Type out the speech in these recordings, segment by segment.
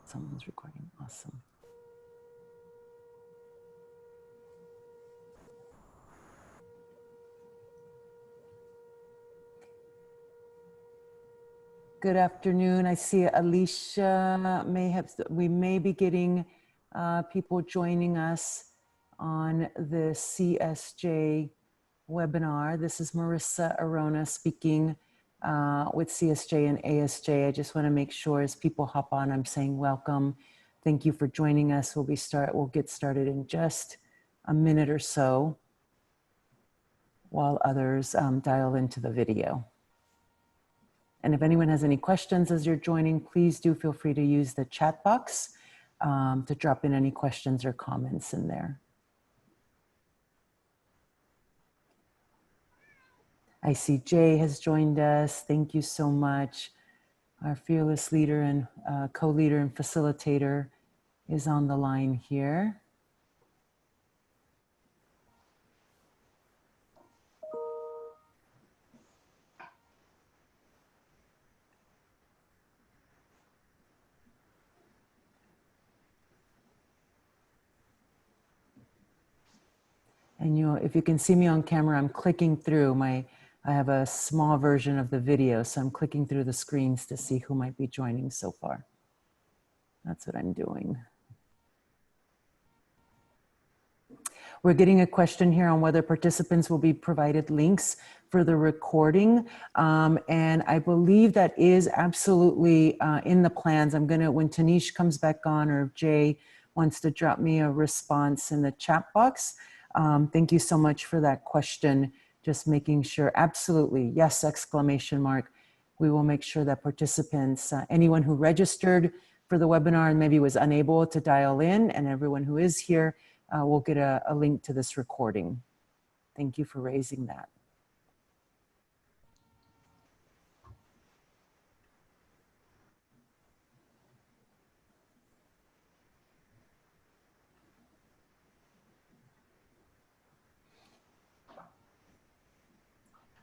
Someone's recording. Awesome. Good afternoon. I see Alicia we may be getting people joining us on the CSJ webinar. This is Marisa Arrona speaking with CSJ and ASJ. I just want to make sure as people hop on, I'm saying welcome. Thank you for joining us. We'll get started in just a minute or so while others dial into the video. And if anyone has any questions as you're joining, please do feel free to use the chat box to drop in any questions or comments in there. I see Jay has joined us. Thank you so much. Our fearless leader and co-leader and facilitator is on the line here. And if you can see me on camera, I'm clicking through I have a small version of the video, so I'm clicking through the screens to see who might be joining so far. That's what I'm doing. We're getting a question here on whether participants will be provided links for the recording. And I believe that is absolutely in the plans. I'm gonna, when Tinisch comes back on or if Jay wants to drop me a response in the chat box. Thank you so much for that question. Just making sure, absolutely, yes, exclamation mark. We will make sure that participants, anyone who registered for the webinar and maybe was unable to dial in, and everyone who is here will get a link to this recording. Thank you for raising that.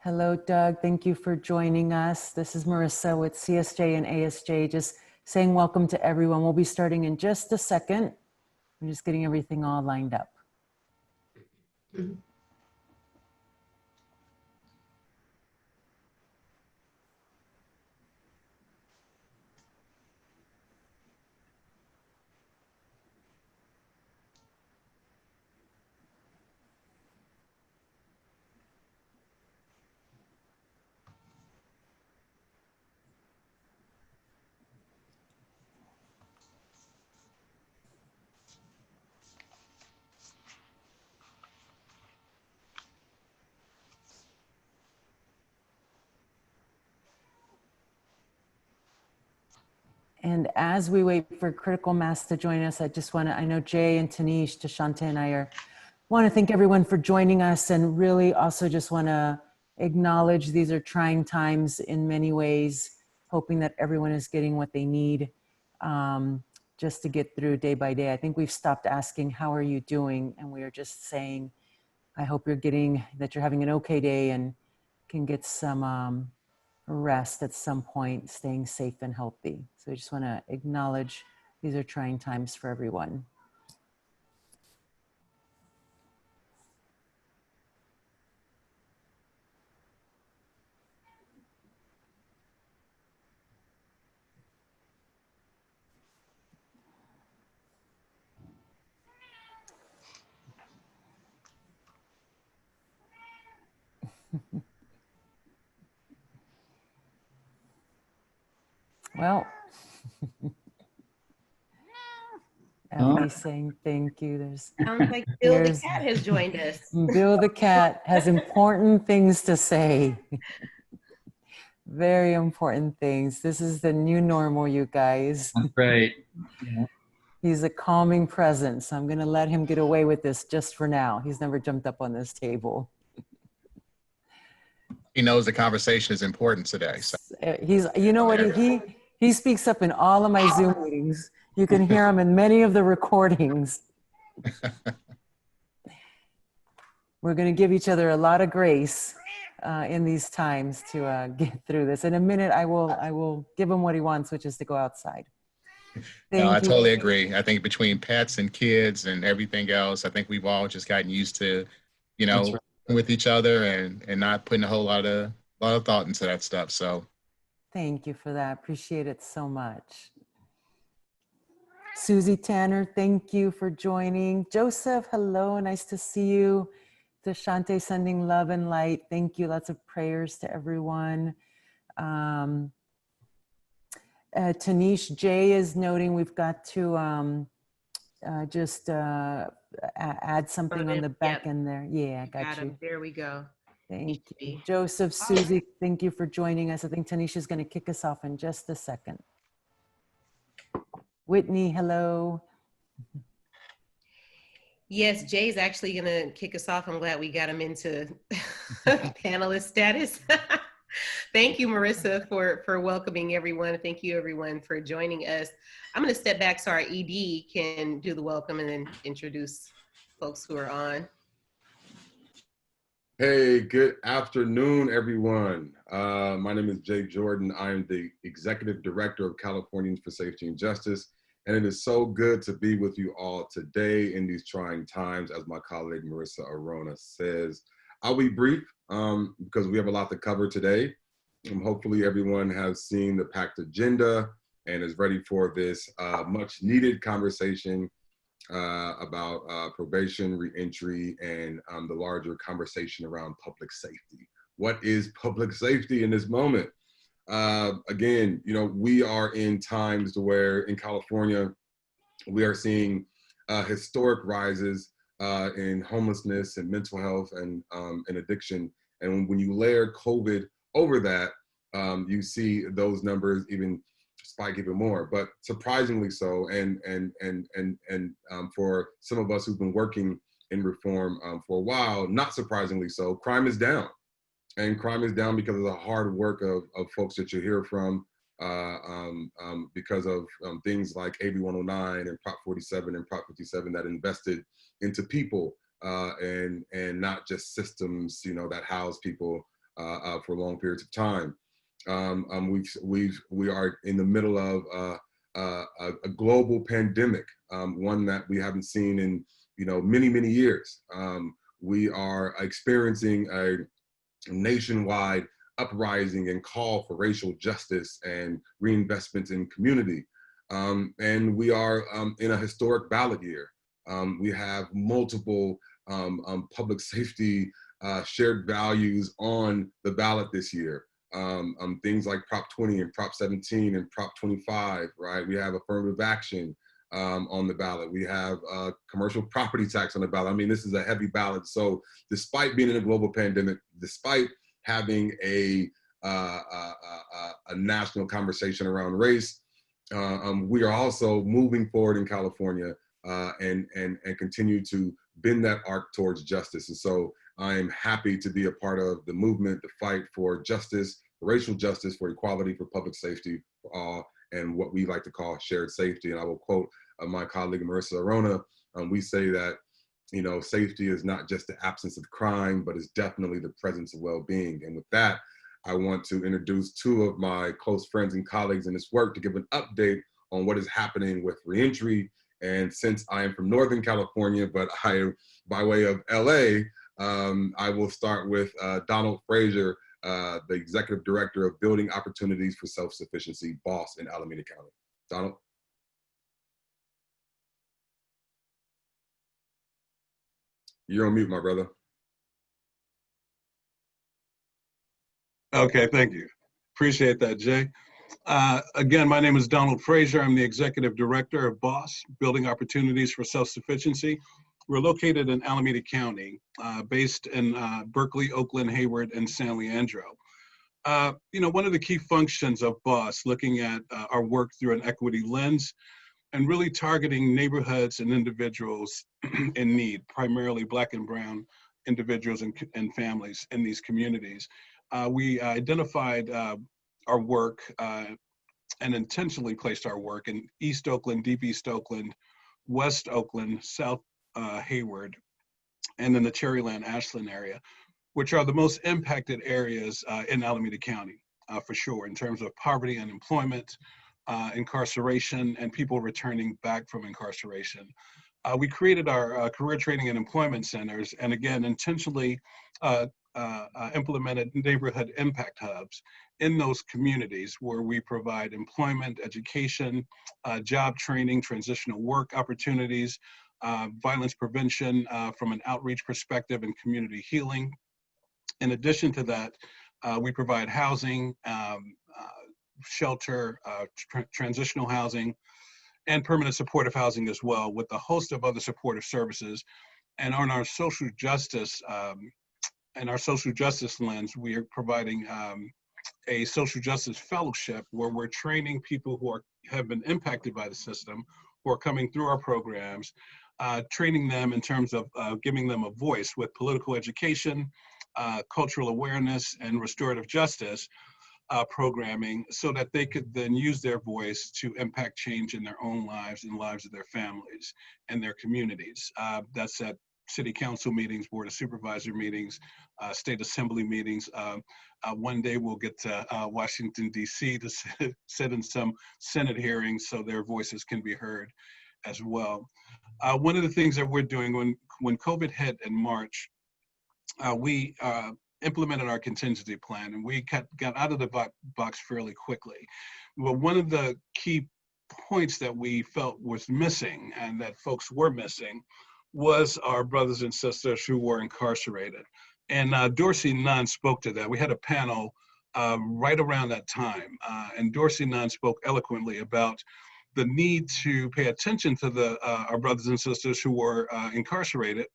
Hello, Doug. Thank you for joining us. This is Marisa with CSJ and ASJ, just saying welcome to everyone. We'll be starting in just a second. I'm just getting everything all lined up. Mm-hmm. And as we wait for Critical Mass to join us, I just want to, I know Jay and Tinisch, Tashanta and I want to thank everyone for joining us, and really also just want to acknowledge these are trying times in many ways, hoping that everyone is getting what they need just to get through day by day. I think we've stopped asking, how are you doing? And we are just saying, I hope that you're having an okay day and can get some rest at some point, staying safe and healthy. So I just want to acknowledge these are trying times for everyone. Well, Emily's saying thank you. Sounds like Bill the cat has joined us. Bill the cat has important things to say. Very important things. This is the new normal, you guys. That's right. Yeah. He's a calming presence. So I'm going to let him get away with this just for now. He's never jumped up on this table. He knows the conversation is important today. So. You know what, he speaks up in all of my Zoom meetings. You can hear him in many of the recordings. We're going to give each other a lot of grace in these times to get through this. In a minute, I will give him what he wants, which is to go outside. No, I Thank you. totally agree. I think between pets and kids and everything else, I think we've all just gotten used to, you That's know, right. with each other and not putting a whole lot of thought into that stuff. So Thank you for that. Appreciate it so much. Susie Tanner, thank you for joining. Joseph, hello, nice to see you. Deshante, sending love and light. Thank you. Lots of prayers to everyone. Tinisch J is noting we've got to just add something on the back end there. Yeah, I got you. There we go. Thank you. Joseph, Susie, thank you for joining us. I think Tinisch is going to kick us off in just a second. Whitney, hello. Yes, Jay's actually going to kick us off. I'm glad we got him into panelist status. Thank you, Marisa, for welcoming everyone. Thank you, everyone, for joining us. I'm going to step back so our ED can do the welcome and then introduce folks who are on. Hey, good afternoon, everyone. My name is Jay Jordan. I am the Executive Director of Californians for Safety and Justice, and it is so good to be with you all today in these trying times, as my colleague Marisa Arrona says. I'll be brief because we have a lot to cover today. Hopefully everyone has seen the packed agenda and is ready for this much needed conversation about probation, reentry, and the larger conversation around public safety. What is public safety in this moment? Again, you know, we are in times where in California, we are seeing historic rises in homelessness and mental health and addiction. And when you layer COVID over that, you see those numbers even spike even more, but surprisingly so. And for some of us who've been working in reform for a while, not surprisingly so, crime is down. And crime is down because of the hard work of folks that you hear from, because of things like AB 109 and Prop 47 and Prop 57 that invested into people and not just systems, you know, that house people for long periods of time. We are in the middle of a global pandemic, one that we haven't seen in, you know, many years. We are experiencing a nationwide uprising and call for racial justice and reinvestment in community. And we are in a historic ballot year. We have multiple public safety shared values on the ballot this year. Things like Prop 20 and Prop 17 and Prop 25, right? We have affirmative action on the ballot. We have commercial property tax on the ballot. I mean, this is a heavy ballot. So despite being in a global pandemic, despite having a national conversation around race, we are also moving forward in California and continue to bend that arc towards justice. And so I am happy to be a part of the movement, the fight for justice, for racial justice, for equality, for public safety for all, and what we like to call shared safety. And I will quote my colleague Marisa Arrona. We say that, you know, safety is not just the absence of crime, but it's definitely the presence of well-being. And with that, I want to introduce two of my close friends and colleagues in this work to give an update on what is happening with reentry. And since I am from Northern California, but I am by way of LA, I will start with Donald Frazier, the Executive Director of Building Opportunities for Self-Sufficiency, BOSS in Alameda County. Donald? You're on mute, my brother. Okay, thank you. Appreciate that, Jay. Again, my name is Donald Frazier. I'm the Executive Director of BOSS, Building Opportunities for Self-Sufficiency. We're located in Alameda County, based in Berkeley, Oakland, Hayward, and San Leandro. You know, one of the key functions of BOSS, looking at our work through an equity lens and really targeting neighborhoods and individuals in need, primarily Black and Brown individuals and families in these communities. We identified our work and intentionally placed our work in East Oakland, Deep East Oakland, West Oakland, South Hayward, and in the Cherryland, Ashland area, which are the most impacted areas in Alameda County, for sure, in terms of poverty and employment, incarceration and people returning back from incarceration. We created our career training and employment centers, and again, intentionally implemented neighborhood impact hubs in those communities where we provide employment, education, job training, transitional work opportunities, violence prevention from an outreach perspective, and community healing. In addition to that, we provide housing, shelter, transitional housing, and permanent supportive housing as well, with a host of other supportive services. And on our social justice lens, we are providing a social justice fellowship where we're training people who have been impacted by the system, who are coming through our programs, training them in terms of giving them a voice with political education, cultural awareness, and restorative justice programming, so that they could then use their voice to impact change in their own lives and lives of their families and their communities. That's at city council meetings, board of supervisor meetings, state assembly meetings. One day we'll get to Washington, D.C. to sit in some Senate hearings so their voices can be heard as well. One of the things that we're doing when COVID hit in March, we implemented our contingency plan, and we got out of the box fairly quickly. Well, one of the key points that we felt was missing and that folks were missing was our brothers and sisters who were incarcerated. And Dorsey Nunn spoke to that. We had a panel right around that time, and Dorsey Nunn spoke eloquently about the need to pay attention to our brothers and sisters who were incarcerated.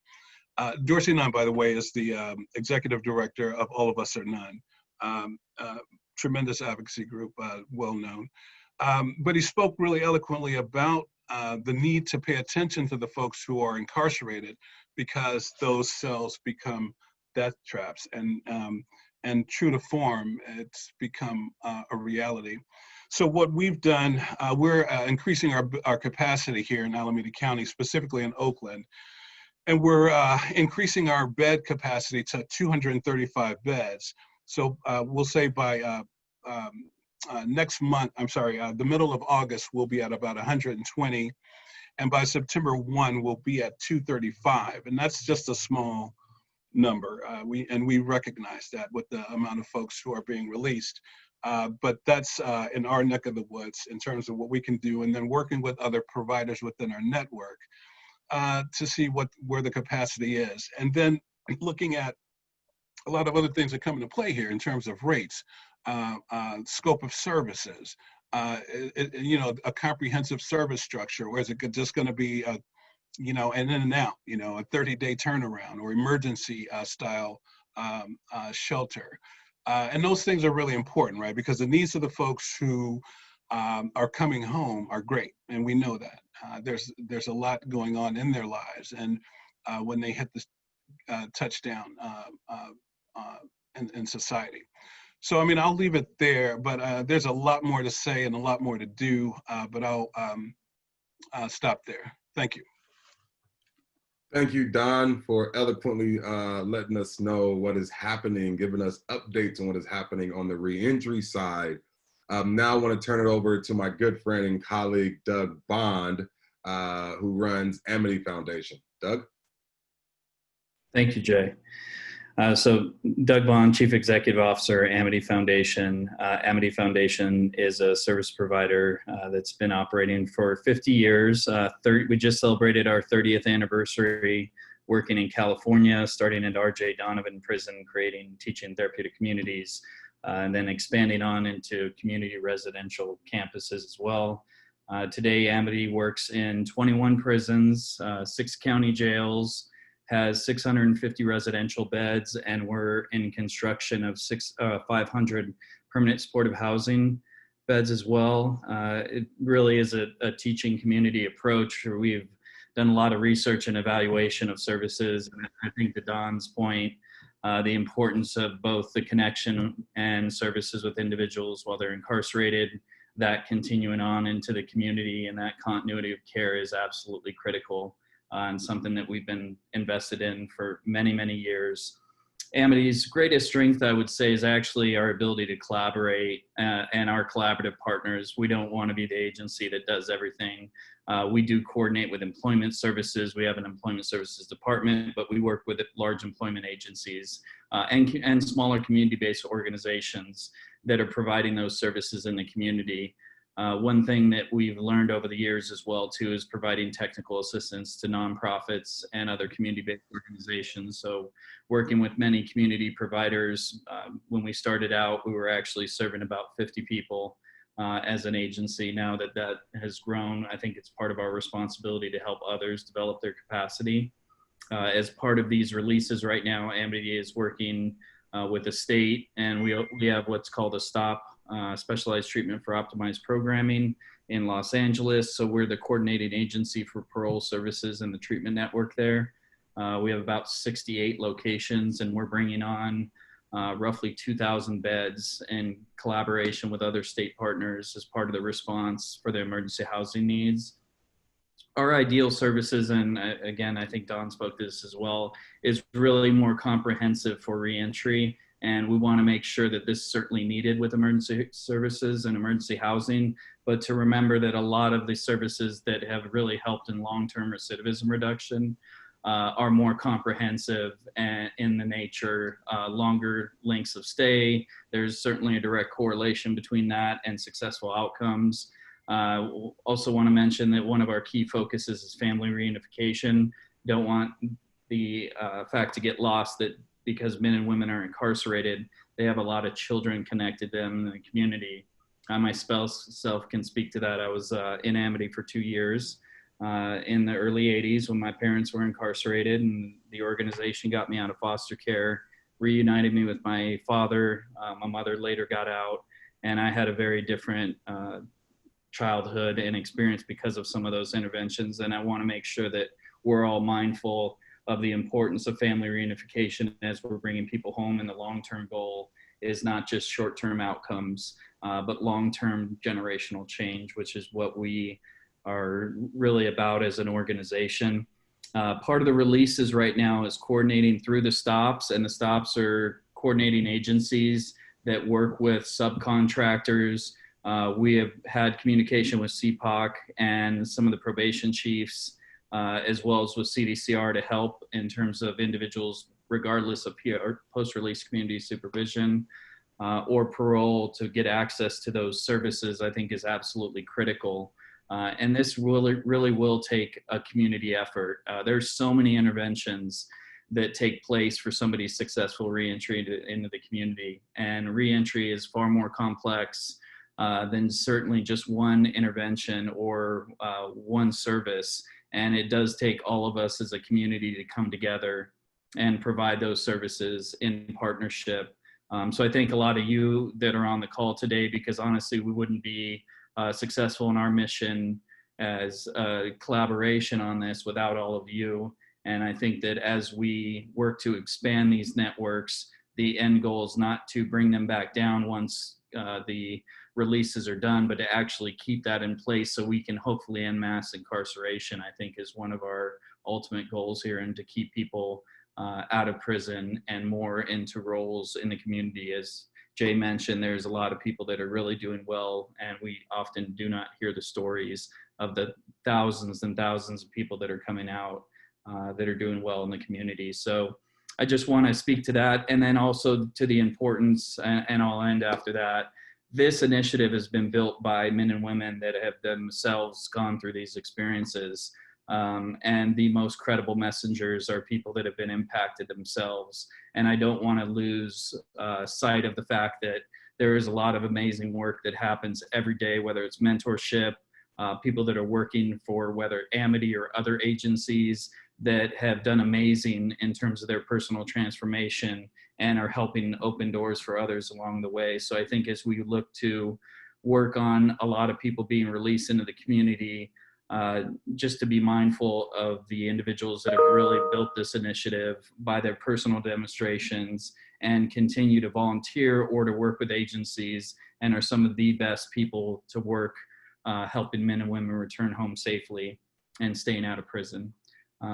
Dorsey Nunn, by the way, is the executive director of All of Us Are None, tremendous advocacy group, well known. But he spoke really eloquently about the need to pay attention to the folks who are incarcerated, because those cells become death traps, and true to form, it's become a reality. So what we've done, we're increasing our capacity here in Alameda County, specifically in Oakland. And we're increasing our bed capacity to 235 beds. So we'll say by next month, the middle of August, we'll be at about 120. And by September 1, we'll be at 235. And that's just a small number. We recognize that with the amount of folks who are being released. But that's in our neck of the woods in terms of what we can do, and then working with other providers within our network to see where the capacity is. And then looking at a lot of other things that come into play here in terms of rates, scope of services, a comprehensive service structure, or is it just going to be an in and out, a 30-day turnaround, or emergency style shelter. And those things are really important, right? Because the needs of the folks who are coming home are great, and we know that. There's a lot going on in their lives, and when they hit this touchdown in society. So, I'll leave it there, but there's a lot more to say and a lot more to do, but I'll stop there. Thank you. Thank you, Don, for eloquently letting us know what is happening, giving us updates on what is happening on the reentry side. Now I want to turn it over to my good friend and colleague, Doug Bond, who runs Amity Foundation. Doug? Thank you, Jay. So Doug Bond, Chief Executive Officer, Amity Foundation. Amity Foundation is a service provider that's been operating for 50 years. We just celebrated our 30th anniversary working in California, starting at R.J. Donovan Prison, creating teaching therapeutic communities, and then expanding on into community residential campuses as well. Today, Amity works in 21 prisons, 6 county jails, has 650 residential beds, and we're in construction of 500 permanent supportive housing beds as well. It really is a teaching community approach where we've done a lot of research and evaluation of services. And I think to Don's point, the importance of both the connection and services with individuals while they're incarcerated, that continuing on into the community, and that continuity of care is absolutely critical. And something that we've been invested in for many, many years. Amity's greatest strength, I would say, is actually our ability to collaborate and our collaborative partners. We don't want to be the agency that does everything. We do coordinate with employment services. We have an employment services department, but we work with large employment agencies and smaller community-based organizations that are providing those services in the community. One thing that we've learned over the years as well too is providing technical assistance to nonprofits and other community-based organizations. So working with many community providers, when we started out, we were actually serving about 50 people as an agency. Now that that has grown, I think it's part of our responsibility to help others develop their capacity. As part of these releases right now, Amity is working with the state, and we have what's called a STOP, Specialized Treatment for Optimized Programming in Los Angeles. So we're the coordinating agency for parole services and the treatment network there. We have about 68 locations, and we're bringing on roughly 2,000 beds in collaboration with other state partners as part of the response for the emergency housing needs. Our ideal services, and again, I think Don spoke to this as well, is really more comprehensive for reentry. And we want to make sure that this is certainly needed with emergency services and emergency housing, but to remember that a lot of the services that have really helped in long-term recidivism reduction are more comprehensive and in the nature, longer lengths of stay. There's certainly a direct correlation between that and successful outcomes. Also want to mention that one of our key focuses is family reunification. Don't want the fact to get lost that because men and women are incarcerated, they have a lot of children connected to them in the community. I myself can speak to that. I was in Amity for 2 years in the early 80s when my parents were incarcerated, and the organization got me out of foster care, reunited me with my father. My mother later got out, and I had a very different childhood and experience because of some of those interventions. And I want to make sure that we're all mindful of the importance of family reunification as we're bringing people home. And the long-term goal is not just short-term outcomes, but long-term generational change, which is what we are really about as an organization. Part of the releases right now is coordinating through the stops, and the stops are coordinating agencies that work with subcontractors. We have had communication with CPOC and some of the probation chiefs, as well as with CDCR to help in terms of individuals, regardless of post-release community supervision or parole, to get access to those services, I think is absolutely critical. And this really will take a community effort. There's so many interventions that take place for somebody's successful reentry into the community. And reentry is far more complex than certainly just one intervention or one service. And it does take all of us as a community to come together and provide those services in partnership. So I thank a lot of you that are on the call today, because honestly, we wouldn't be successful in our mission as a collaboration on this without all of you. And I think that as we work to expand these networks, the end goal is not to bring them back down once the releases are done, but to actually keep that in place so we can hopefully end mass incarceration, I think is one of our ultimate goals here, and to keep people out of prison and more into roles in the community. As Jay mentioned, there's a lot of people that are really doing well, and we often do not hear the stories of the thousands and thousands of people that are coming out that are doing well in the community. So I just want to speak to that, and then also to the importance, and I'll end after that. This initiative has been built by men and women that have themselves gone through these experiences. And the most credible messengers are people that have been impacted themselves. And I don't want to lose sight of the fact that there is a lot of amazing work that happens every day, whether it's mentorship, people that are working for whether Amity or other agencies that have done amazing in terms of their personal transformation and are helping open doors for others along the way. So I think as we look to work on a lot of people being released into the community, just to be mindful of the individuals that have really built this initiative by their personal demonstrations and continue to volunteer or to work with agencies, and are some of the best people to work helping men and women return home safely and staying out of prison.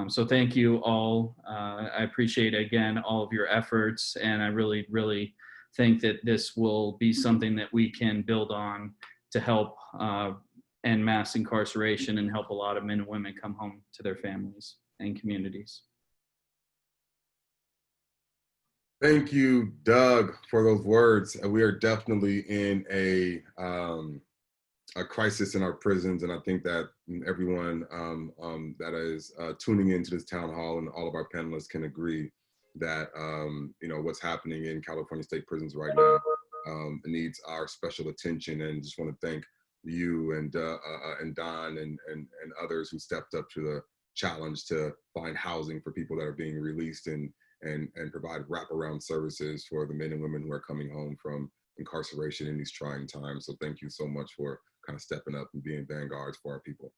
So thank you all. I appreciate, again, all of your efforts, and I really, really think that this will be something that we can build on to help end mass incarceration and help a lot of men and women come home to their families and communities. Thank you, Doug, for those words. We are definitely in a crisis in our prisons, and I think that everyone that is tuning into this town hall and all of our panelists can agree that what's happening in California state prisons right now needs our special attention. And just want to thank you and Don and others who stepped up to the challenge to find housing for people that are being released and provide wraparound services for the men and women who are coming home from incarceration in these trying times. So thank you so much for kind of stepping up and being vanguards for our people.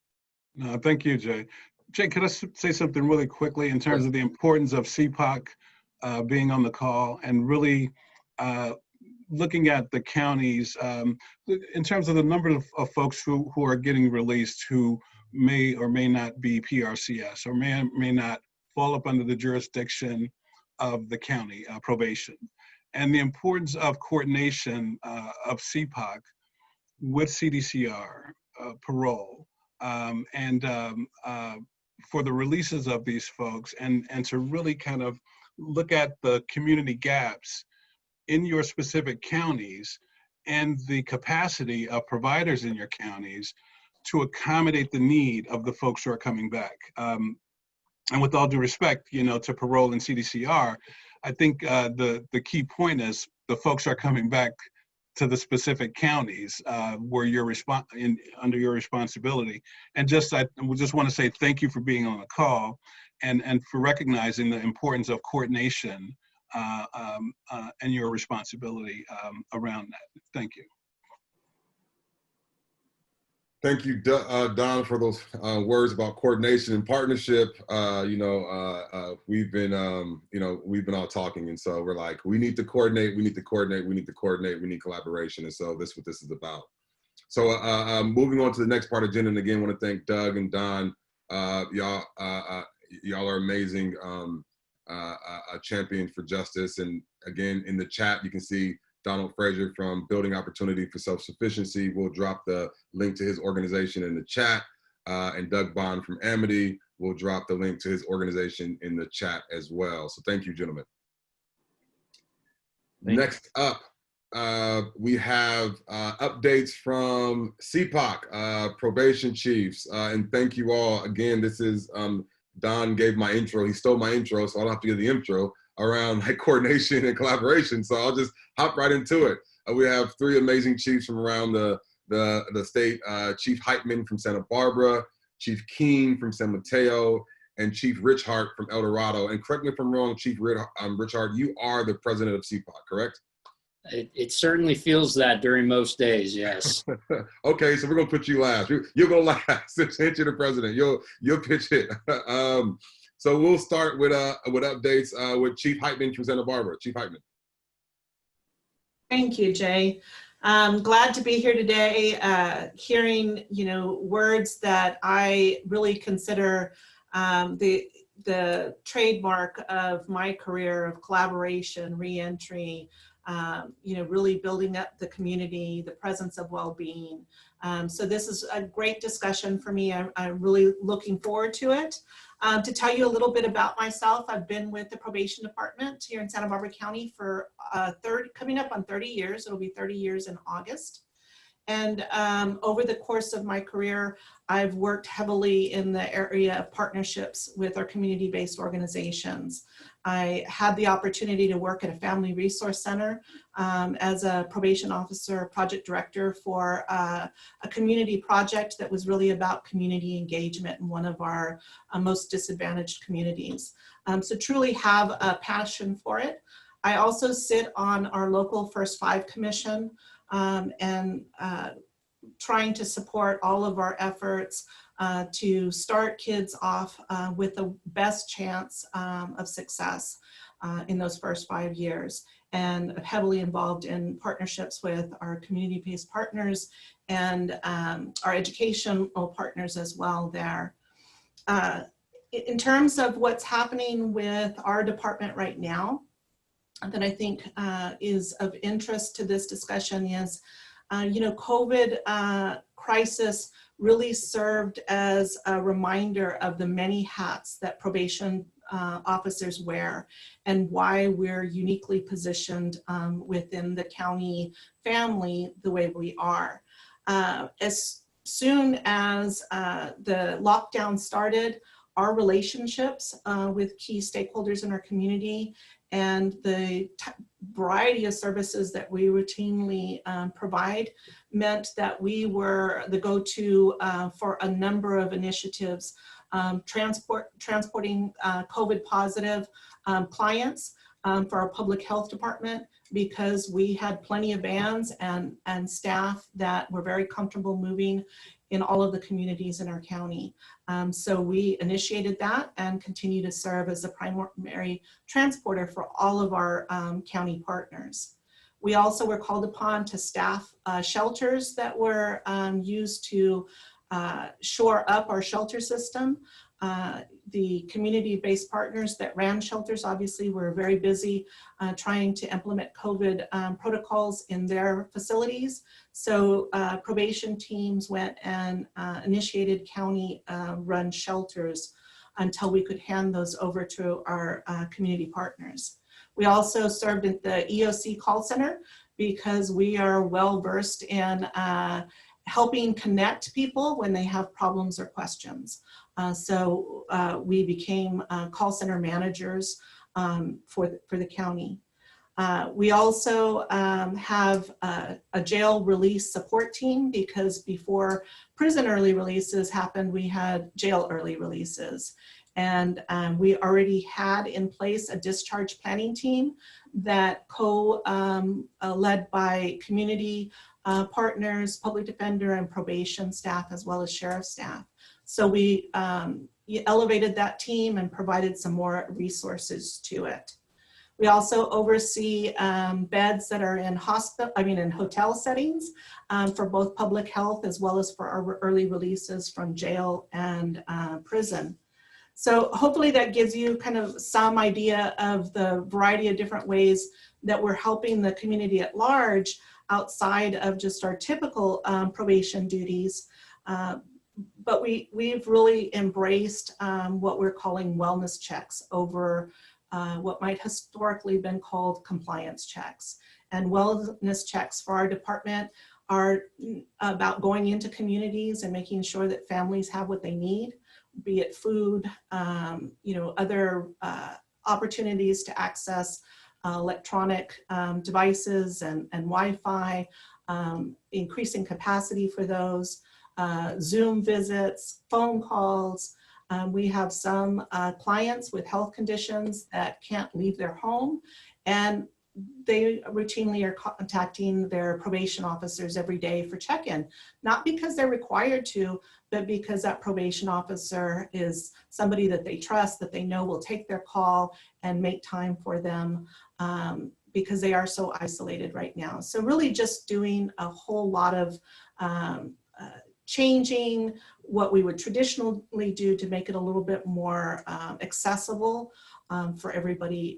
No, thank you, Jay. Jay, could I say something really quickly in terms of the importance of CPOC being on the call and really looking at the counties in terms of the number of folks who are getting released who may or may not be PRCS or may not fall up under the jurisdiction of the county probation, and the importance of coordination of CPOC with CDCR, parole, and for the releases of these folks, and to really kind of look at the community gaps in your specific counties and the capacity of providers in your counties to accommodate the need of the folks who are coming back. And with all due respect, to parole and CDCR, I think the key point is the folks are coming back to the specific counties where you're under your responsibility. And we just want to say thank you for being on the call and for recognizing the importance of coordination and your responsibility around that. Thank you. Thank you, Don, for those words about coordination and partnership. We've been all talking, and so we're like, we need to coordinate, we need to coordinate, we need to coordinate, we need collaboration, and so that's what this is about. So moving on to the next part of agenda, and again, want to thank Doug and Don. Y'all are amazing champions for justice, and again, in the chat, you can see Donald Frazier from Building Opportunity for Self-Sufficiency. We'll drop the link to his organization in the chat. And Doug Bond from Amity will drop the link to his organization in the chat as well. So thank you, gentlemen. Next up, we have updates from CPOC, probation chiefs. And thank you all. Again, this is, Don gave my intro. He stole my intro, so I don't have to give the intro around coordination and collaboration. So I'll just hop right into it. We have three amazing chiefs from around the state, Chief Heitman from Santa Barbara, Chief Keene from San Mateo, and Chief Richart from El Dorado. And correct me if I'm wrong, Chief Richart, you are the president of CPOC, correct? It certainly feels that during most days, yes. Okay, so we're gonna put you last. You'll go last since you're the president. You'll pitch it. So we'll start with updates with Chief Heitman from Santa Barbara. Chief Heitman. Thank you, Jay. Glad to be here today, hearing words that I really consider the trademark of my career of collaboration, reentry, really building up the community, the presence of well-being. So this is a great discussion for me. I'm really looking forward to it. To tell you a little bit about myself, I've been with the probation department here in Santa Barbara County for coming up on 30 years. It'll be 30 years in August. And over the course of my career, I've worked heavily in the area of partnerships with our community-based organizations. I had the opportunity to work at a family resource center as a probation officer, project director for a community project that was really about community engagement in one of our most disadvantaged communities. So truly have a passion for it. I also sit on our local First Five Commission and trying to support all of our efforts to start kids off with the best chance of success in those first 5 years, and heavily involved in partnerships with our community-based partners and our educational partners as well there. In terms of what's happening with our department right now, that I think is of interest to this discussion is, COVID crisis really served as a reminder of the many hats that probation officers wear and why we're uniquely positioned within the county family the way we are. As soon as the lockdown started, our relationships with key stakeholders in our community and the variety of services that we routinely provide meant that we were the go-to for a number of initiatives, transporting COVID positive clients for our public health department, because we had plenty of vans and staff that were very comfortable moving in all of the communities in our county. So we initiated that and continue to serve as the primary transporter for all of our county partners. We also were called upon to staff shelters that were used to shore up our shelter system. The community-based partners that ran shelters obviously were very busy trying to implement COVID protocols in their facilities. So probation teams went and initiated county run shelters until we could hand those over to our community partners. We also served at the EOC call center because we are well versed in helping connect people when they have problems or questions. So we became call center managers for the county. We also have a jail release support team, because before prison early releases happened, we had jail early releases. And we already had in place a discharge planning team that led by community partners, public defender, and probation staff, as well as sheriff staff. So we elevated that team and provided some more resources to it. We also oversee beds that are in hotel settings for both public health as well as for our early releases from jail and prison. So hopefully that gives you kind of some idea of the variety of different ways that we're helping the community at large outside of just our typical probation duties. But we've really embraced what we're calling wellness checks over what might historically been called compliance checks. And wellness checks for our department are about going into communities and making sure that families have what they need, be it food, other opportunities to access electronic devices and Wi-Fi, increasing capacity for those, Zoom visits, phone calls. We have some clients with health conditions that can't leave their home, and they routinely are contacting their probation officers every day for check-in, not because they're required to, but because that probation officer is somebody that they trust, that they know will take their call and make time for them, because they are so isolated right now. So really just doing a whole lot of changing what we would traditionally do to make it a little bit more accessible for everybody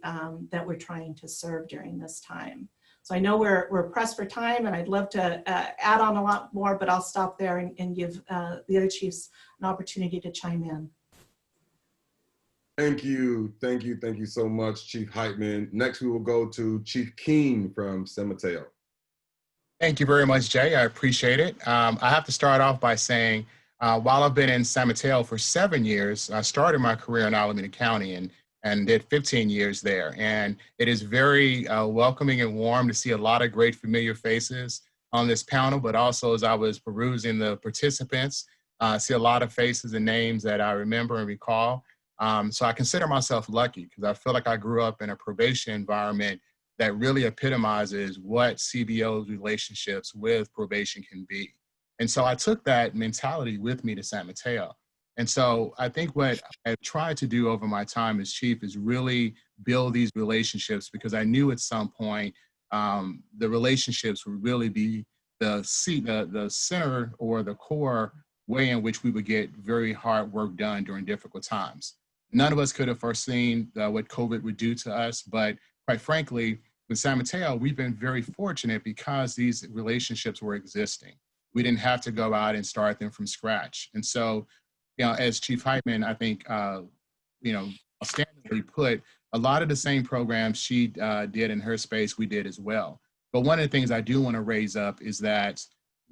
that we're trying to serve during this time. So I know we're pressed for time, and I'd love to add on a lot more, but I'll stop there and give the other chiefs an opportunity to chime in. Thank you so much, Chief Heitman. Next, we will go to Chief Keene from San Mateo. Thank you very much, Jay. I appreciate it. I have to start off by saying, while I've been in San Mateo for 7 years, I started my career in Alameda County and did 15 years there. And it is very welcoming and warm to see a lot of great familiar faces on this panel, but also as I was perusing the participants, see a lot of faces and names that I remember and recall. So I consider myself lucky, because I feel like I grew up in a probation environment that really epitomizes what CBO's relationships with probation can be. And so I took that mentality with me to San Mateo. And so I think what I've tried to do over my time as chief is really build these relationships, because I knew at some point the relationships would really be the center or the core way in which we would get very hard work done during difficult times. None of us could have foreseen what COVID would do to us, but quite frankly, with San Mateo, we've been very fortunate because these relationships were existing. We didn't have to go out and start them from scratch. And so, as Chief Heitman, I think, outstandingly put, a lot of the same programs she did in her space, we did as well. But one of the things I do want to raise up is that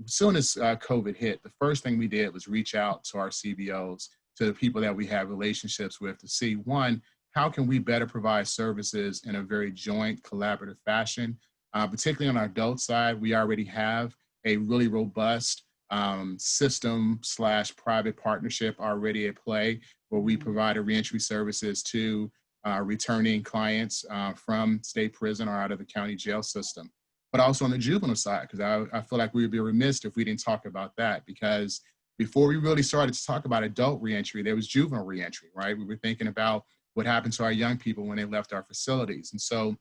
as soon as COVID hit, the first thing we did was reach out to our CBOs, to the people that we have relationships with, to see, one, how can we better provide services in a very joint, collaborative fashion? Particularly on our adult side, we already have a really robust system/private partnership already at play, where we provide reentry services to returning clients from state prison or out of the county jail system. But also on the juvenile side, because I feel like we would be remiss if we didn't talk about that, because before we really started to talk about adult reentry, there was juvenile reentry, right? We were thinking about what happened to our young people when they left our facilities. And so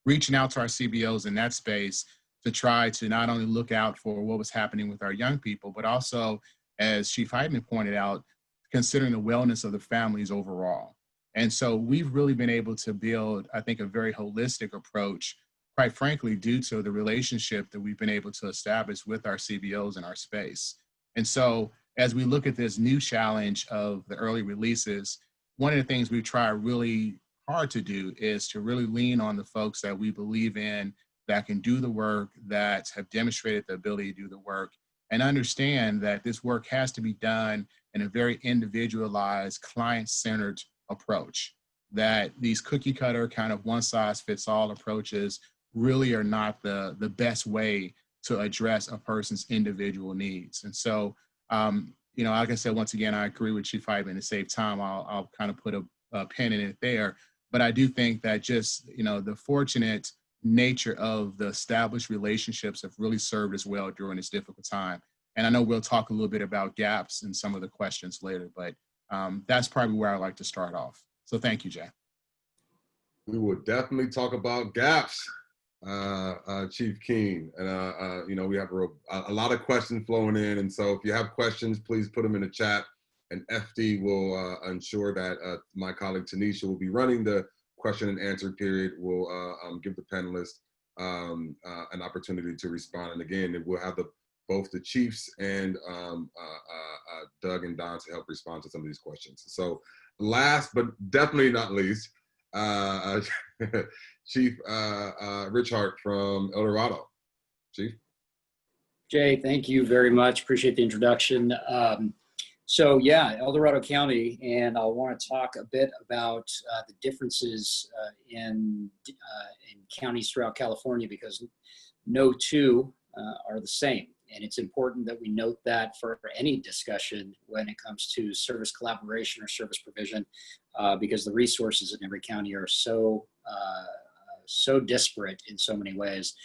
reaching out to our CBOs in that space to try to not only look out for what was happening with our young people, but also, as Chief Heitman pointed out, considering the wellness of the families overall. And so we've really been able to build, I think, a very holistic approach, quite frankly, due to the relationship that we've been able to establish with our CBOs in our space. And so as we look at this new challenge of the early releases, one of the things we try really hard to do is to really lean on the folks that we believe in, that can do the work, that have demonstrated the ability to do the work, and understand that this work has to be done in a very individualized, client-centered approach, that these cookie cutter kind of one-size-fits-all approaches really are not the best way to address a person's individual needs. And so, like I said, once again, I agree with Chief Heitman. To save time, I'll kind of put a pin in it there. But I do think that just, the fortunate nature of the established relationships have really served us well during this difficult time. And I know we'll talk a little bit about gaps in some of the questions later, but that's probably where I'd like to start off. So thank you, Jay. We will definitely talk about gaps, Chief Keene. And, we have a lot of questions flowing in. And so if you have questions, please put them in the chat. And FD will ensure that my colleague Tanisha will be running the question and answer period. We'll give the panelists an opportunity to respond. And again, we'll have both the chiefs and Doug and Don to help respond to some of these questions. So last but definitely not least, Chief Richart from El Dorado. Chief. Jay, thank you very much. Appreciate the introduction. So yeah, El Dorado County, and I want to talk a bit about the differences in counties throughout California, because no two are the same. And it's important that we note that for any discussion when it comes to service collaboration or service provision, because the resources in every county are so disparate in so many ways.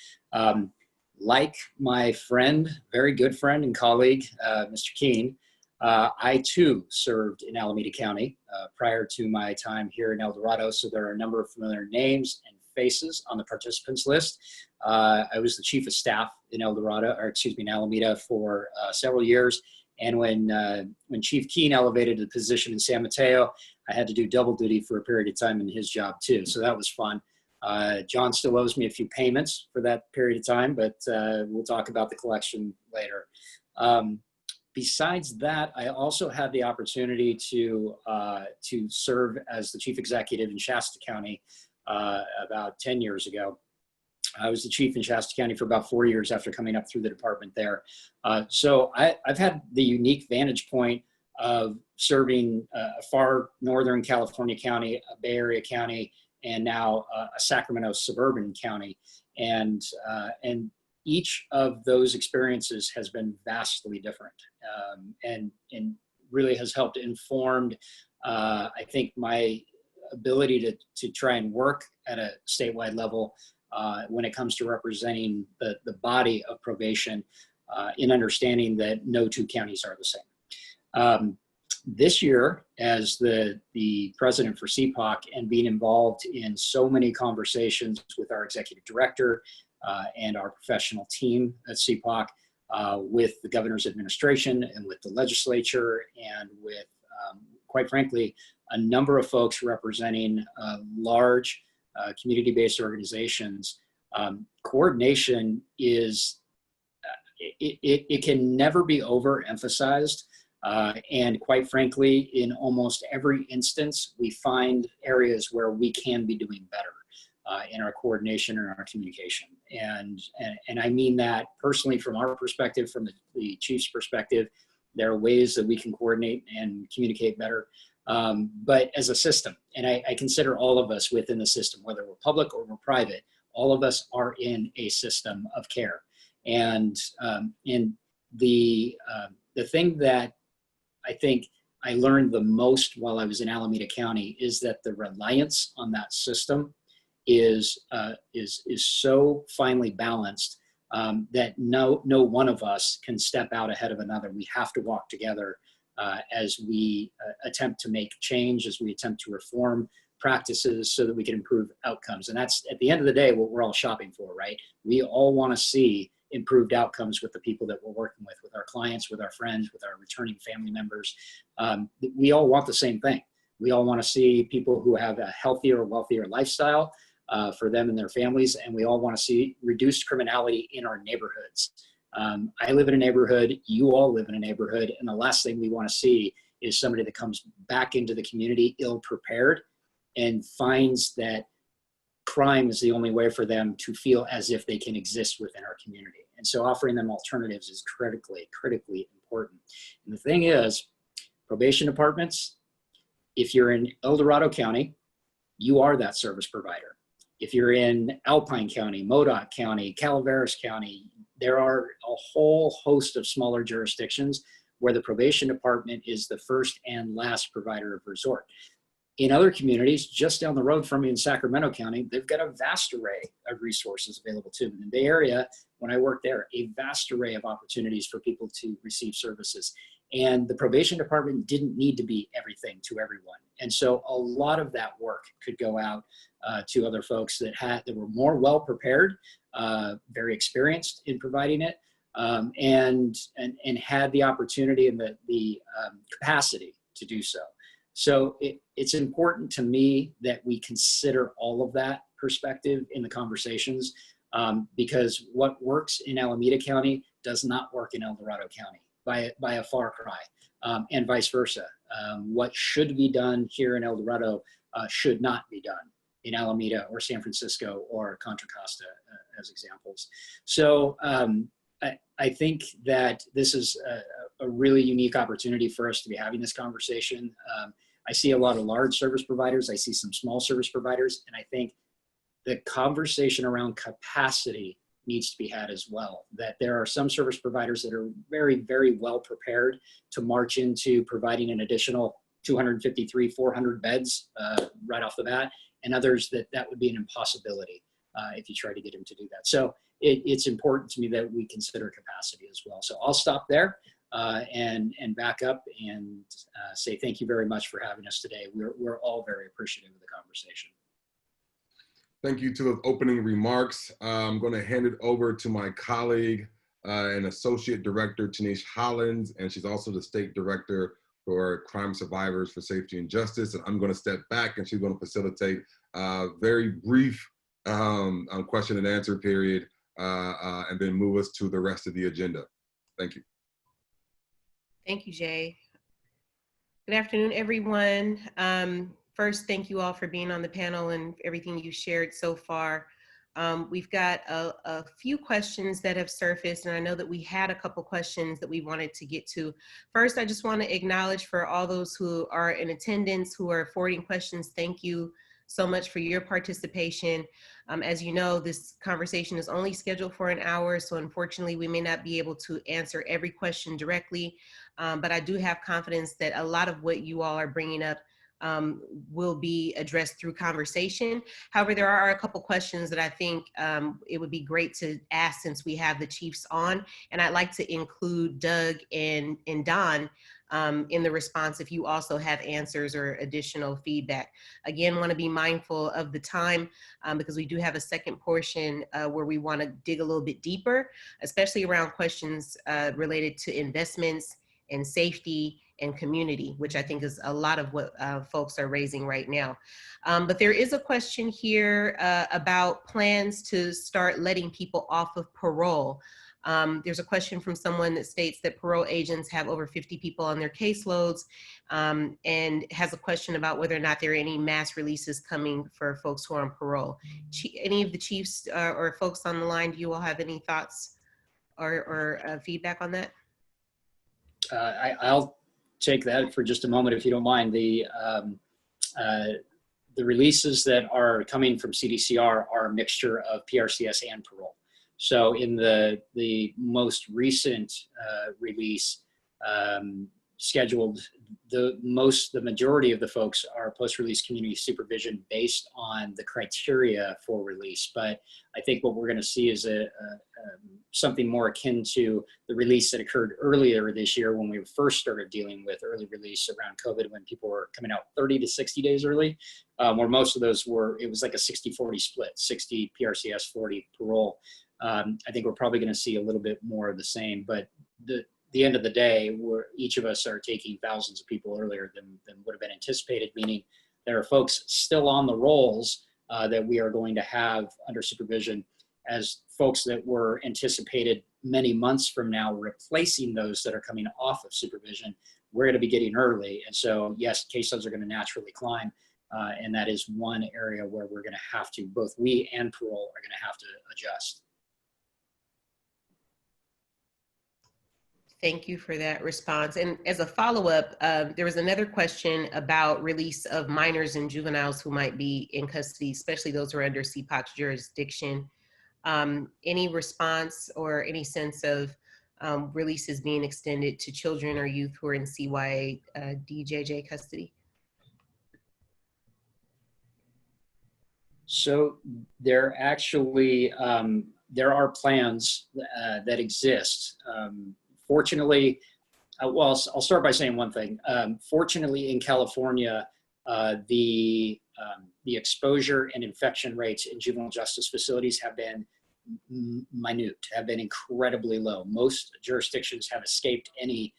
Like my friend, very good friend and colleague, Mr. Keene, I too served in Alameda County prior to my time here in El Dorado, so there are a number of familiar names and faces on the participants list. I was the chief of staff in in Alameda for several years, and when Chief Keene elevated to the position in San Mateo, I had to do double duty for a period of time in his job too, so that was fun. John still owes me a few payments for that period of time, but we'll talk about the collection later. Besides that, I also had the opportunity to serve as the chief executive in Shasta County about 10 years ago. I was the chief in Shasta County for about 4 years after coming up through the department there. So I've had the unique vantage point of serving a far northern California county, a Bay Area county, and now a Sacramento suburban county. And each of those experiences has been vastly different, and really has helped informed, I think, my ability to try and work at a statewide level when it comes to representing the body of probation, in understanding that no two counties are the same. This year, as the president for CPOC and being involved in so many conversations with our executive director and our professional team at CPOC, with the governor's administration and with the legislature and with quite frankly, a number of folks representing large community-based organizations. Coordination is, it can never be overemphasized. And quite frankly, in almost every instance, we find areas where we can be doing better in our coordination and our communication. And I mean that personally from our perspective, from the chief's perspective. There are ways that we can coordinate and communicate better, but as a system, and I consider all of us within the system, whether we're public or we're private, all of us are in a system of care. And the thing that I think I learned the most while I was in Alameda County is that the reliance on that system is so finely balanced that no one of us can step out ahead of another. We have to walk together as we attempt to make change, as we attempt to reform practices so that we can improve outcomes. And that's, at the end of the day, what we're all shopping for, right? We all want to see improved outcomes with the people that we're working with our clients, with our friends, with our returning family members. We all want the same thing. We all want to see people who have a healthier, wealthier lifestyle for them and their families, and we all want to see reduced criminality in our neighborhoods. I live in a neighborhood, you all live in a neighborhood, and the last thing we want to see is somebody that comes back into the community ill-prepared and finds that crime is the only way for them to feel as if they can exist within our community. And so offering them alternatives is critically important. And the thing is, probation departments, if you're in El Dorado County, you are that service provider. If you're in Alpine County, Modoc County, Calaveras County, there are a whole host of smaller jurisdictions where the probation department is the first and last provider of resort. In other communities, just down the road from me in Sacramento County, they've got a vast array of resources available to them. In the Bay Area, when I worked there, a vast array of opportunities for people to receive services. And the probation department didn't need to be everything to everyone. And so a lot of that work could go out to other folks that were more well prepared, very experienced in providing it, and had the opportunity and the capacity to do so. So it's important to me that we consider all of that perspective in the conversations, because what works in Alameda County does not work in El Dorado County by a far cry, and vice versa. What should be done here in El Dorado should not be done in Alameda or San Francisco or Contra Costa as examples. So I think that this is a really unique opportunity for us to be having this conversation. I see a lot of large service providers. I see some small service providers. And I think the conversation around capacity needs to be had as well. That there are some service providers that are very, very well prepared to march into providing an additional 253, 400 beds right off the bat, and others that would be an impossibility if you try to get them to do that. So it's important to me that we consider capacity as well. So I'll stop there and back up and say thank you very much for having us today. We're all very appreciative of the conversation. Thank you to those opening remarks. I'm going to hand it over to my colleague and Associate Director, Tinisch Hollins, and she's also the State Director for Crime Survivors for Safety and Justice. And I'm going to step back and she's going to facilitate a very brief question and answer period and then move us to the rest of the agenda. Thank you. Thank you, Jay. Good afternoon, everyone. First, thank you all for being on the panel and everything you shared so far. We've got a few questions that have surfaced, and I know that we had a couple questions that we wanted to get to. First, I just want to acknowledge for all those who are in attendance, who are forwarding questions, thank you so much for your participation. As you know, this conversation is only scheduled for an hour, so unfortunately we may not be able to answer every question directly, but I do have confidence that a lot of what you all are bringing up will be addressed through conversation. However, there are a couple questions that I think it would be great to ask since we have the chiefs on, and I'd like to include Doug and Don in the response if you also have answers or additional feedback. Again, want to be mindful of the time because we do have a second portion where we want to dig a little bit deeper, especially around questions related to investments and safety and community, which I think is a lot of what folks are raising right now. But there is a question here about plans to start letting people off of parole. There's a question from someone that states that parole agents have over 50 people on their caseloads, and has a question about whether or not there are any mass releases coming for folks who are on parole. Any of the chiefs or folks on the line, do you all have any thoughts or feedback on that? I'll take that for just a moment, if you don't mind. The releases that are coming from CDCR are a mixture of PRCS and parole. So in the most recent release scheduled, the majority of the folks are post-release community supervision based on the criteria for release. But I think what we're going to see is something more akin to the release that occurred earlier this year when we first started dealing with early release around COVID, when people were coming out 30 to 60 days early, where most of those it was like a 60-40 split, 60 PRCS, 40 parole. I think we're probably going to see a little bit more of the same, but the end of the day, each of us are taking thousands of people earlier than would have been anticipated, meaning there are folks still on the rolls that we are going to have under supervision as folks that were anticipated many months from now, replacing those that are coming off of supervision. We're going to be getting early. And so, yes, caseloads are going to naturally climb. And that is one area where we're going to have to, both we and parole are going to have to adjust. Thank you for that response. And as a follow-up, there was another question about release of minors and juveniles who might be in custody, especially those who are under CPOC's jurisdiction. Any response or any sense of releases being extended to children or youth who are in CYA DJJ custody? So there actually, there are plans that exist. Fortunately, well, I'll start by saying one thing. Fortunately, in California, the exposure and infection rates in juvenile justice facilities have been minute, have been incredibly low. Most jurisdictions have escaped any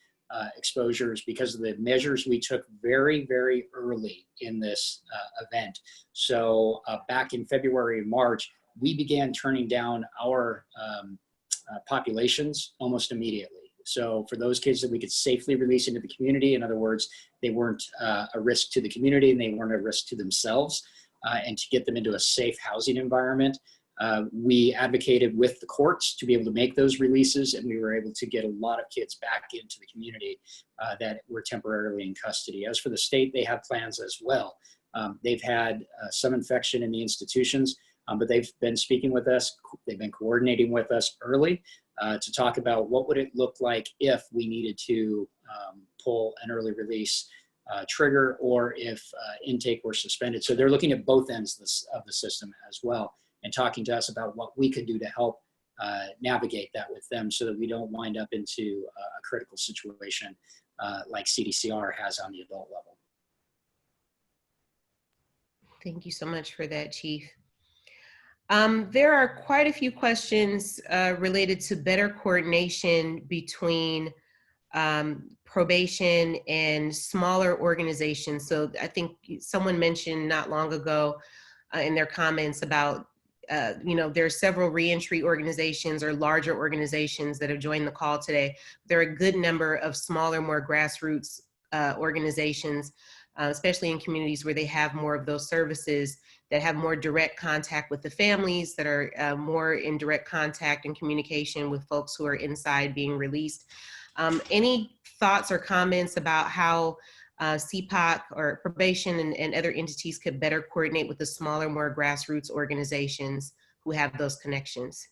exposures because of the measures we took very, very early in this event. So back in February and March, we began turning down our populations almost immediately. So for those kids that we could safely release into the community, in other words, they weren't a risk to the community and they weren't a risk to themselves, and to get them into a safe housing environment, we advocated with the courts to be able to make those releases, and we were able to get a lot of kids back into the community that were temporarily in custody. As for the state, they have plans as well. They've had some infection in the institutions, but they've been speaking with us. They've been coordinating with us early to talk about what would it look like if we needed to pull an early release trigger, or if intake were suspended. So they're looking at both ends of the system as well, and talking to us about what we could do to help navigate that with them so that we don't wind up into a critical situation like CDCR has on the adult level. Thank you so much for that, Chief. There are quite a few questions related to better coordination between probation and smaller organizations. So I think someone mentioned not long ago in their comments about, there are several reentry organizations or larger organizations that have joined the call today. There are a good number of smaller, more grassroots organizations, especially in communities where they have more of those services, that have more direct contact with the families, that are more in direct contact and communication with folks who are inside being released. Any thoughts or comments about how CPOC or probation and other entities could better coordinate with the smaller, more grassroots organizations who have those connections?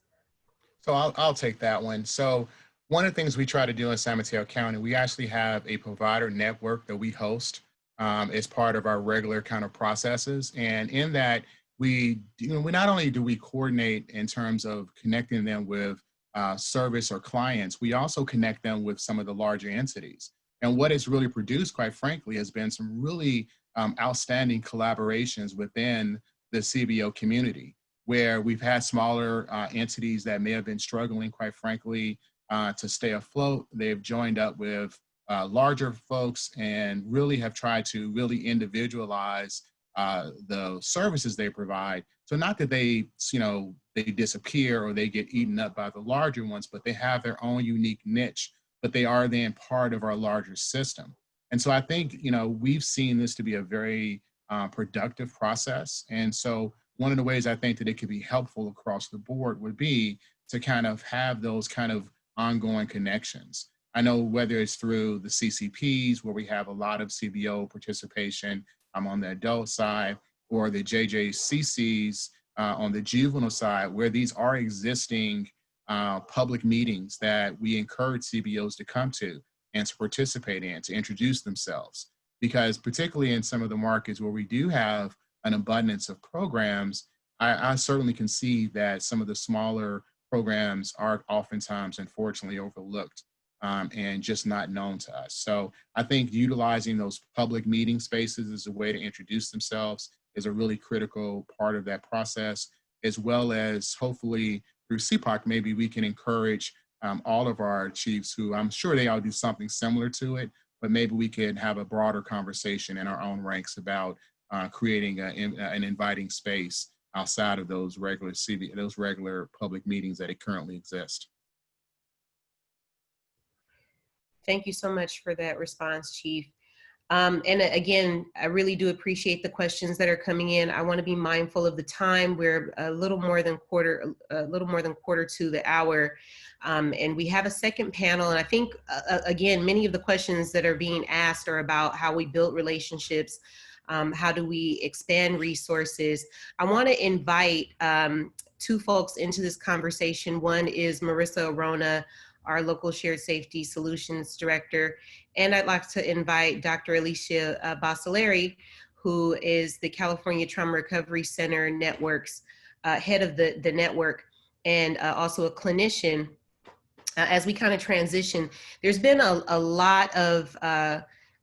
So I'll take that one. So one of the things we try to do in San Mateo County, we actually have a provider network that we host as part of our regular kind of processes. And in that, we not only do we coordinate in terms of connecting them with service or clients, we also connect them with some of the larger entities. And what it's really produced, quite frankly, has been some really outstanding collaborations within the CBO community, where we've had smaller entities that may have been struggling, quite frankly, to stay afloat. They've joined up with larger folks and really have tried to really individualize the services they provide. So not that they, they disappear or they get eaten up by the larger ones, but they have their own unique niche, but they are then part of our larger system. And so I think, we've seen this to be a very productive process. And so one of the ways I think that it could be helpful across the board would be to kind of have those kind of ongoing connections. I know whether it's through the CCPs, where we have a lot of CBO participation on the adult side, or the JJCCs on the juvenile side, where these are existing public meetings that we encourage CBOs to come to and to participate in, to introduce themselves. Because particularly in some of the markets where we do have an abundance of programs, I certainly can see that some of the smaller programs are oftentimes, unfortunately, overlooked and just not known to us. So I think utilizing those public meeting spaces as a way to introduce themselves is a really critical part of that process, as well as hopefully through CPOC, maybe we can encourage all of our chiefs, who I'm sure they all do something similar to it, but maybe we could have a broader conversation in our own ranks about creating an inviting space outside of those regular public meetings that currently exist. Thank you so much for that response, Chief. And again, I really do appreciate the questions that are coming in. I want to be mindful of the time. We're a little more than quarter to the hour. And we have a second panel. And I think, again, many of the questions that are being asked are about how we build relationships. How do we expand resources? I want to invite two folks into this conversation. One is Marisa Arrona, our local Shared Safety Solutions Director. And I'd like to invite Dr. Alicia Boccellari, who is the California Trauma Recovery Center Network's head of the network, and also a clinician. As we kind of transition, there's been a lot of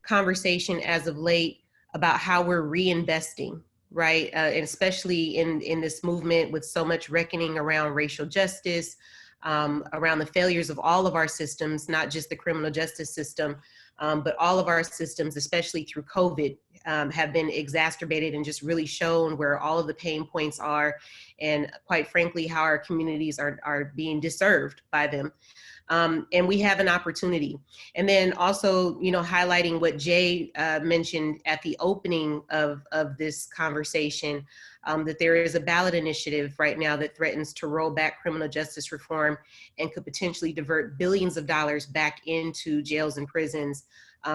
conversation as of late about how we're reinvesting, right? And especially in this movement with so much reckoning around racial justice, around the failures of all of our systems, not just the criminal justice system, but all of our systems, especially through COVID, have been exacerbated and just really shown where all of the pain points are, and quite frankly, how our communities are being disserved by them. And we have an opportunity. And then also, highlighting what Jay mentioned at the opening of this conversation, that there is a ballot initiative right now that threatens to roll back criminal justice reform and could potentially divert billions of dollars back into jails and prisons,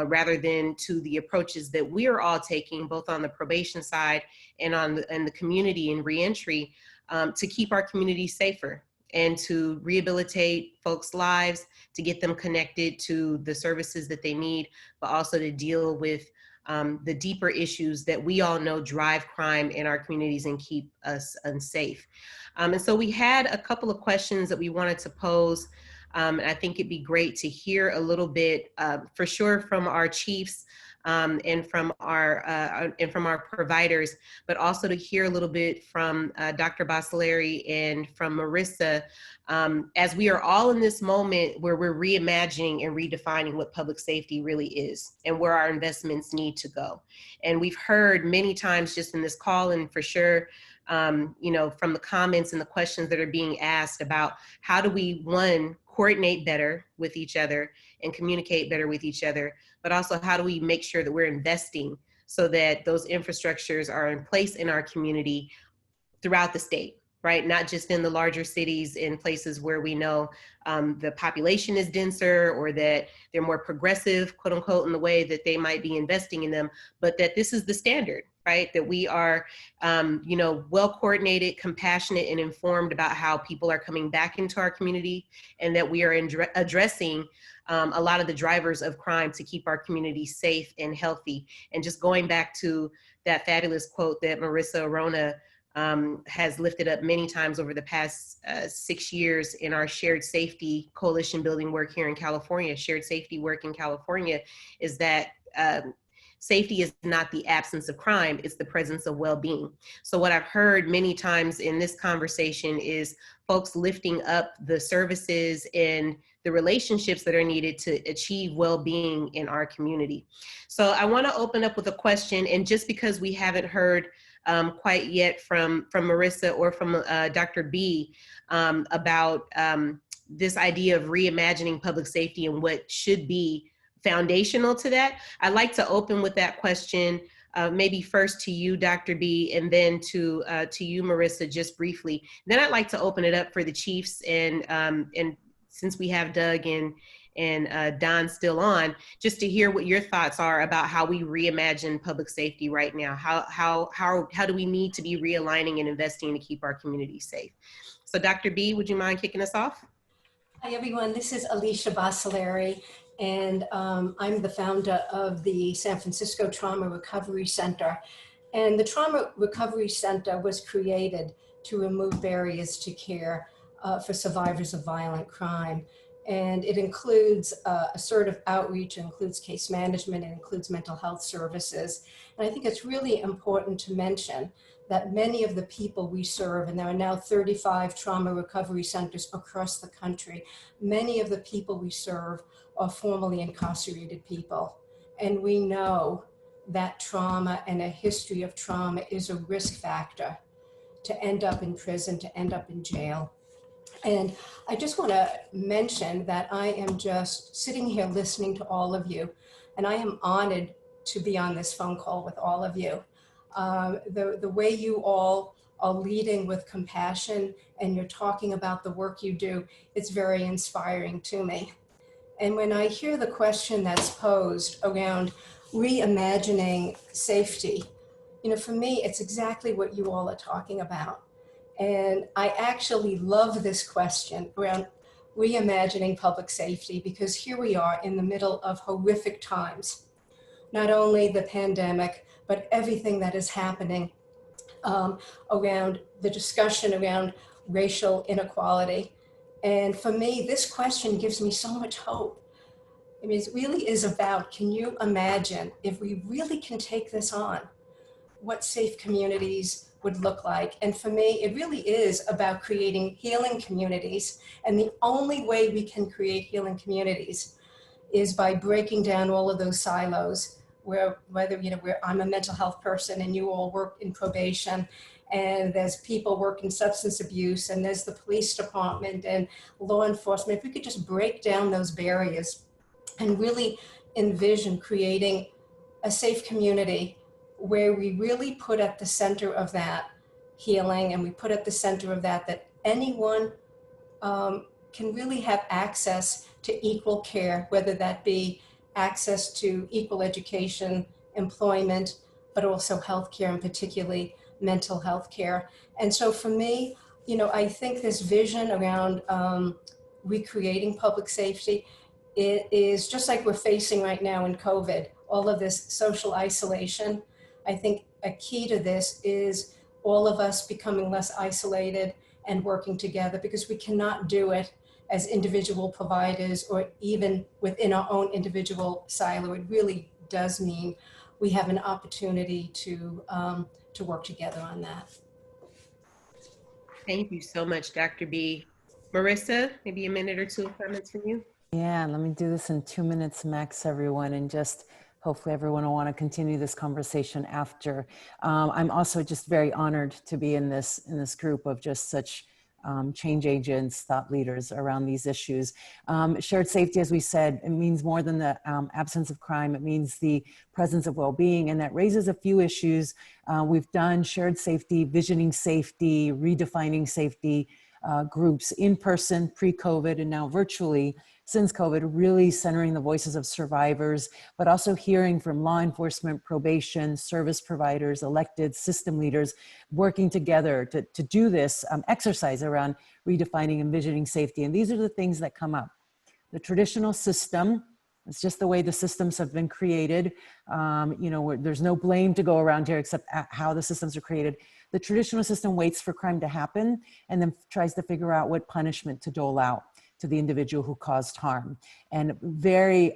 rather than to the approaches that we are all taking, both on the probation side and on the community and reentry, to keep our communities safer and to rehabilitate folks' lives, to get them connected to the services that they need, but also to deal with the deeper issues that we all know drive crime in our communities and keep us unsafe. And so we had a couple of questions that we wanted to pose. And I think it'd be great to hear a little bit, for sure, from our chiefs and from our providers, but also to hear a little bit from Dr. Boccellari and from Marisa, as we are all in this moment where we're reimagining and redefining what public safety really is and where our investments need to go. And we've heard many times just in this call, and for sure, from the comments and the questions that are being asked about how do we, one, coordinate better with each other and communicate better with each other, but also how do we make sure that we're investing so that those infrastructures are in place in our community throughout the state, right? Not just in the larger cities, in places where we know the population is denser or that they're more progressive, quote unquote, in the way that they might be investing in them, but that this is the standard, right? That we are, well coordinated, compassionate, and informed about how people are coming back into our community, and that we are addressing a lot of the drivers of crime to keep our community safe and healthy. And just going back to that fabulous quote that Marisa Arrona has lifted up many times over the past 6 years in our shared safety coalition building work here in California, shared safety work in California, is that safety is not the absence of crime, it's the presence of well-being. So what I've heard many times in this conversation is folks lifting up the services and the relationships that are needed to achieve well-being in our community. So I want to open up with a question, and just because we haven't heard quite yet from Marisa or from Dr. B about this idea of reimagining public safety and what should be foundational to that, I'd like to open with that question, maybe first to you, Dr. B, and then to you, Marisa, just briefly. Then I'd like to open it up for the chiefs, and since we have Doug and Don still on, just to hear what your thoughts are about how we reimagine public safety right now. How do we need to be realigning and investing to keep our communities safe? So Dr. B, would you mind kicking us off? Hi everyone, this is Alicia Boccellari, and I'm the founder of the San Francisco Trauma Recovery Center. And the Trauma Recovery Center was created to remove barriers to care for survivors of violent crime. And it includes assertive outreach, it includes case management, it includes mental health services. And I think it's really important to mention that many of the people we serve, and there are now 35 trauma recovery centers across the country, many of the people we serve are formerly incarcerated people. And we know that trauma and a history of trauma is a risk factor to end up in prison, to end up in jail. And I just want to mention that I am just sitting here listening to all of you, and I am honored to be on this phone call with all of you. The way you all are leading with compassion and you're talking about the work you do, it's very inspiring to me. And when I hear the question that's posed around reimagining safety, you know, for me, it's exactly what you all are talking about. And I actually love this question around reimagining public safety, because here we are in the middle of horrific times. Not only the pandemic, but everything that is happening around the discussion around racial inequality. And for me, this question gives me so much hope. I mean, it really is about, can you imagine if we really can take this on, what safe communities would look like? And for me, it really is about creating healing communities. And the only way we can create healing communities is by breaking down all of those silos, where whether, you know, where I'm a mental health person and you all work in probation, and there's people work in substance abuse, and there's the police department and law enforcement. If we could just break down those barriers and really envision creating a safe community where we really put at the center of that healing, and we put at the center of that anyone can really have access to equal care, whether that be access to equal education, employment, but also healthcare, and particularly mental health care. And so for me, you know, I think this vision around recreating public safety, it is just like we're facing right now in COVID, all of this social isolation. I think a key to this is all of us becoming less isolated and working together, because we cannot do it as individual providers or even within our own individual silo. It really does mean we have an opportunity to work together on that. Thank you so much, Dr. B. Marisa, maybe a minute or two of comments from you? Yeah, let me do this in 2 minutes max, everyone, and just hopefully everyone will want to continue this conversation after. I'm also just very honored to be in this group of just such change agents, thought leaders around these issues. Shared safety, as we said, it means more than the absence of crime. It means the presence of well-being, and that raises a few issues. We've done shared safety, visioning safety, redefining safety groups in person, pre-COVID, and now virtually since COVID, really centering the voices of survivors, but also hearing from law enforcement, probation, service providers, elected system leaders, working together to do this exercise around redefining and visioning safety. And these are the things that come up. The traditional system, it's just the way the systems have been created. You know, there's no blame to go around here except how the systems are created. The traditional system waits for crime to happen and then tries to figure out what punishment to dole out. to the individual who caused harm. And very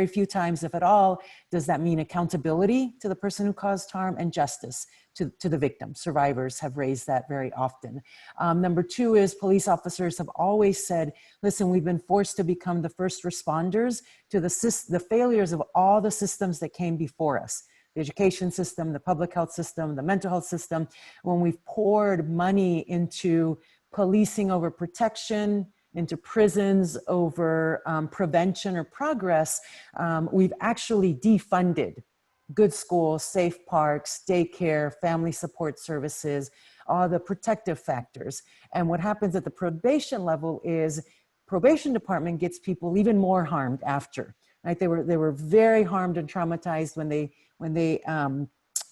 few times, if at all, does that mean accountability to the person who caused harm and justice to the victim. Survivors have raised that very often. Number two is police officers have always said, listen, we've been forced to become the first responders to the failures of all the systems that came before us. The education system, the public health system, the mental health system. When we've poured money into policing over protection, into prisons over prevention or progress, we've actually defunded good schools, safe parks, daycare, family support services, all the protective factors. And what happens at the probation level is probation department gets people even more harmed after. Right? They were very harmed and traumatized when they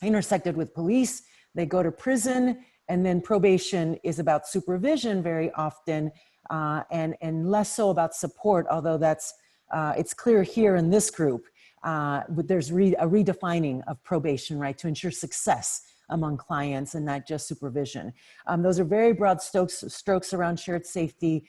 intersected with police. They go to prison, and then probation is about supervision very often, and less so about support. Although it's clear here in this group. But there's a redefining of probation, right, to ensure success among clients and not just supervision. Those are very broad strokes around shared safety.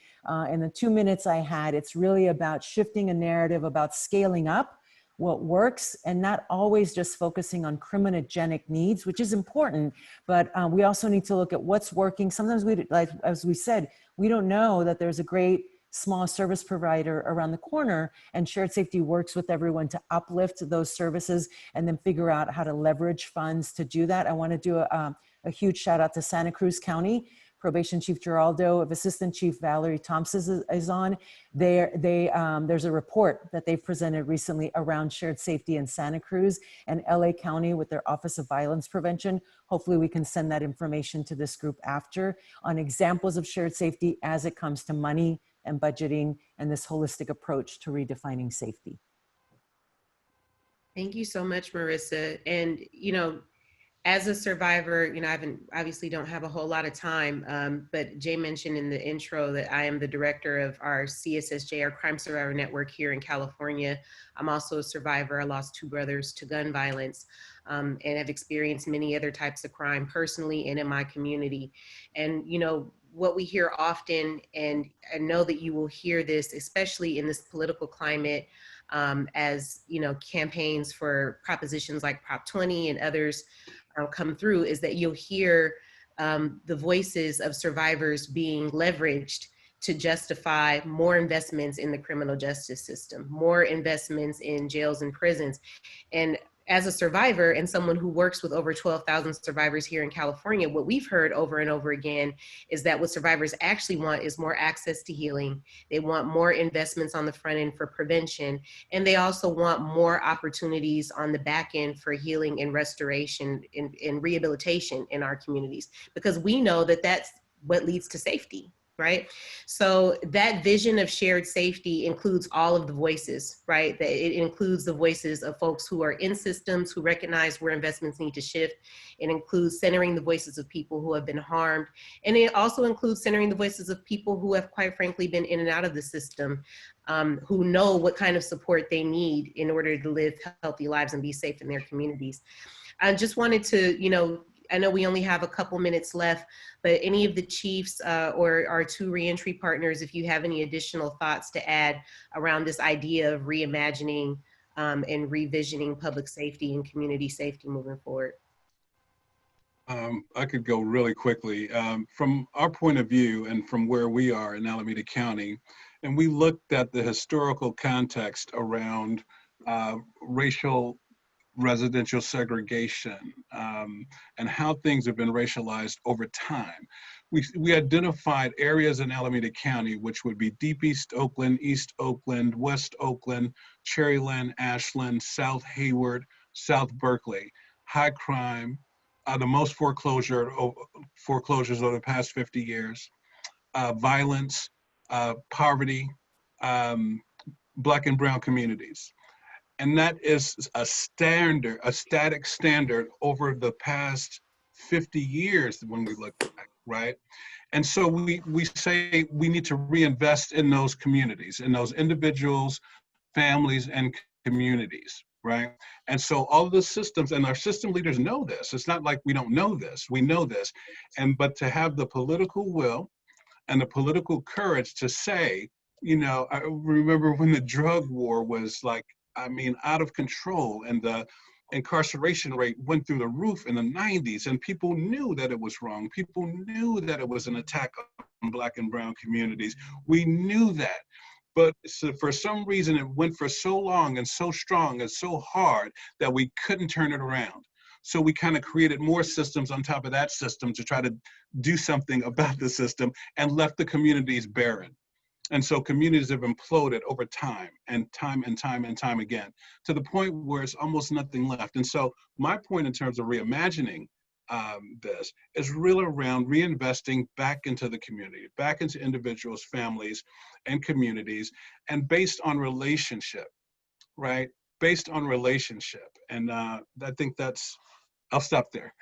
In the 2 minutes I had, it's really about shifting a narrative about scaling up what works and not always just focusing on criminogenic needs, which is important, but we also need to look at what's working. Sometimes like as we said, we don't know that there's a great small service provider around the corner, and shared safety works with everyone to uplift those services and then figure out how to leverage funds to do that. I want to do a huge shout out to Santa Cruz County. Probation Chief Geraldo, of Assistant Chief Valerie Thompson is on. There's a report that they've presented recently around shared safety in Santa Cruz and LA County with their Office of Violence Prevention. Hopefully we can send that information to this group after on examples of shared safety as it comes to money and budgeting and this holistic approach to redefining safety. Thank you so much, Marisa. And, as a survivor, I obviously don't have a whole lot of time, but Jay mentioned in the intro that I am the director of our CSJ, our Crime Survivor Network here in California. I'm also a survivor. I lost 2 brothers to gun violence, and have experienced many other types of crime personally and in my community. And, what we hear often, and I know that you will hear this, especially in this political climate, as campaigns for propositions like Prop 20 and others come through, is that you'll hear the voices of survivors being leveraged to justify more investments in the criminal justice system, more investments in jails and prisons. And as a survivor and someone who works with over 12,000 survivors here in California, what we've heard over and over again is that what survivors actually want is more access to healing. They want more investments on the front end for prevention. And they also want more opportunities on the back end for healing and restoration and rehabilitation in our communities, because we know that that's what leads to safety. Right? So that vision of shared safety includes all of the voices, right? It includes the voices of folks who are in systems, who recognize where investments need to shift. It includes centering the voices of people who have been harmed. And it also includes centering the voices of people who have, quite frankly, been in and out of the system, who know what kind of support they need in order to live healthy lives and be safe in their communities. I just wanted to, I know we only have a couple minutes left, but any of the chiefs or our 2 reentry partners, if you have any additional thoughts to add around this idea of reimagining and revisioning public safety and community safety moving forward. I could go really quickly. From our point of view and from where we are in Alameda County, and we looked at the historical context around racial residential segregation and how things have been racialized over time. We identified areas in Alameda County, which would be Deep East Oakland, East Oakland, West Oakland, Cherryland, Ashland, South Hayward, South Berkeley, high crime, the most foreclosures over the past 50 years, violence, poverty, Black and brown communities. And that is a static standard over the past 50 years when we look back, right? And so we say we need to reinvest in those communities, in those individuals, families, and communities, right? And so all of the systems, and our system leaders know this. It's not like we don't know this, we know this. But to have the political will and the political courage to say, you know, I remember when the drug war was like, I mean, out of control, and the incarceration rate went through the roof in the 90s, and people knew that it was wrong. People knew that it was an attack on Black and brown communities. We knew that. But so for some reason, it went for so long and so strong and so hard that we couldn't turn it around. So we kind of created more systems on top of that system to try to do something about the system, and left the communities barren. And so communities have imploded over time and time and time and time again, to the point where it's almost nothing left. And so my point in terms of reimagining this is really around reinvesting back into the community, back into individuals, families, and communities, and based on relationship, right? Based on relationship. And I think I'll stop there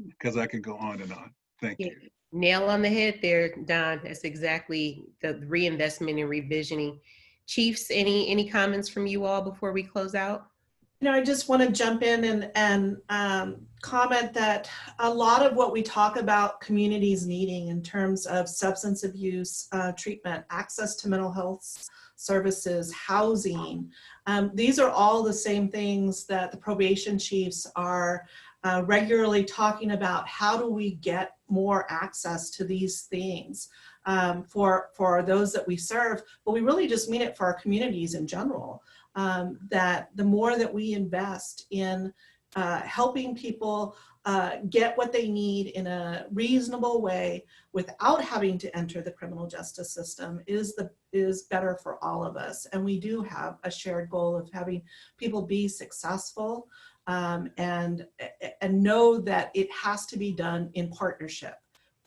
because I could go on and on. Thank you. Nail on the head there, Don. That's exactly the reinvestment and revisioning. Chiefs, any comments from you all before we close out? You know, I just want to jump in and comment that a lot of what we talk about communities needing in terms of substance abuse treatment, access to mental health services, housing, these are all the same things that the probation chiefs are regularly talking about. How do we get more access to these things for those that we serve? But we really just mean it for our communities in general. That the more that we invest in helping people get what they need in a reasonable way without having to enter the criminal justice system is better for all of us. And we do have a shared goal of having people be successful, and know that it has to be done in partnership.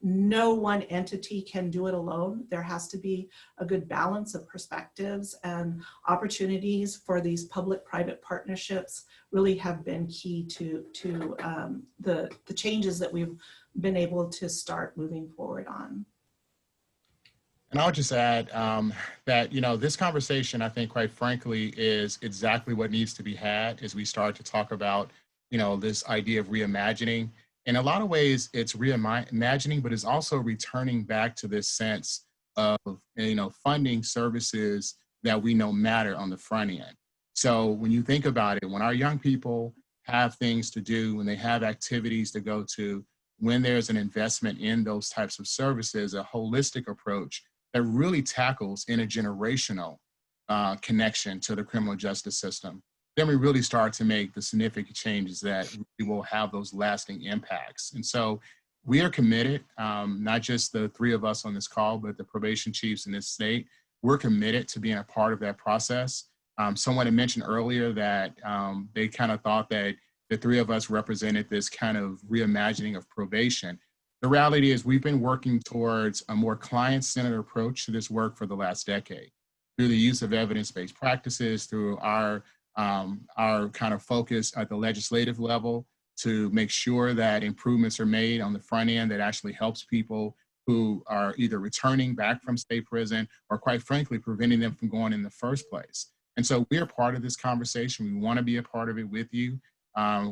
No one entity can do it alone. There has to be a good balance of perspectives, and opportunities for these public-private partnerships really have been key to the changes that we've been able to start moving forward on. And I'll just add that, you know, this conversation, I think, quite frankly, is exactly what needs to be had as we start to talk about, you know, this idea of reimagining. In a lot of ways, it's reimagining, but it's also returning back to this sense of, you know, funding services that we know matter on the front end. So when you think about it, when our young people have things to do, when they have activities to go to, when there's an investment in those types of services, a holistic approach that really tackles intergenerational connection to the criminal justice system, then we really start to make the significant changes that we will have those lasting impacts. And so we are committed, not just the three of us on this call, but the probation chiefs in this state. We're committed to being a part of that process. Someone had mentioned earlier that they kind of thought that the three of us represented this kind of reimagining of probation. The reality is we've been working towards a more client-centered approach to this work for the last decade through the use of evidence-based practices, through our kind of focus at the legislative level to make sure that improvements are made on the front end that actually helps people who are either returning back from state prison or, quite frankly, preventing them from going in the first place. And so we're part of this conversation. We want to be a part of it with you.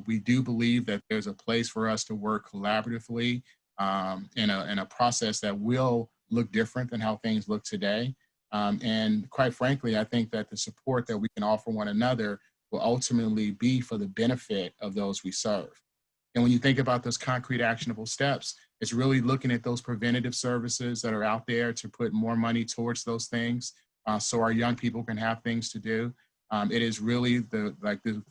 We do believe that there's a place for us to work collaboratively in a process that will look different than how things look today. And quite frankly, I think that the support that we can offer one another will ultimately be for the benefit of those we serve. And when you think about those concrete actionable steps, it's really looking at those preventative services that are out there to put more money towards those things so our young people can have things to do. It is really the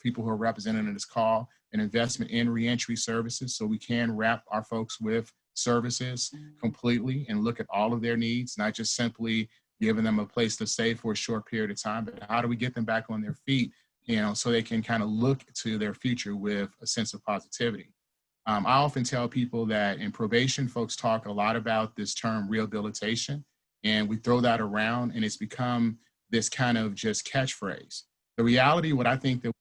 people who are represented in this call, an investment in reentry services so we can wrap our folks with services completely and look at all of their needs, not just simply giving them a place to stay for a short period of time, but how do we get them back on their feet, you know, so they can kind of look to their future with a sense of positivity. I often tell people that in probation, folks talk a lot about this term rehabilitation, and we throw that around and it's become this kind of just catchphrase. The reality, what I think that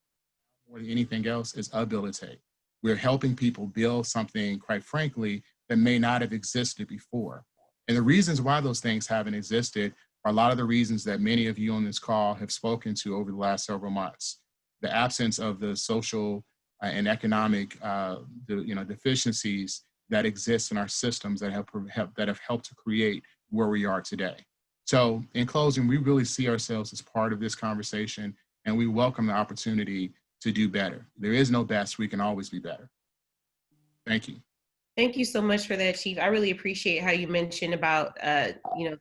more than anything else is abilitate. We're helping people build something, quite frankly, that may not have existed before. And the reasons why those things haven't existed are a lot of the reasons that many of you on this call have spoken to over the last several months. The absence of the social and economic deficiencies that exist in our systems that have helped to create where we are today. So in closing, we really see ourselves as part of this conversation, and we welcome the opportunity to do better. There is no best, we can always be better. Thank you. Thank you so much for that, Chief. I really appreciate how you mentioned about,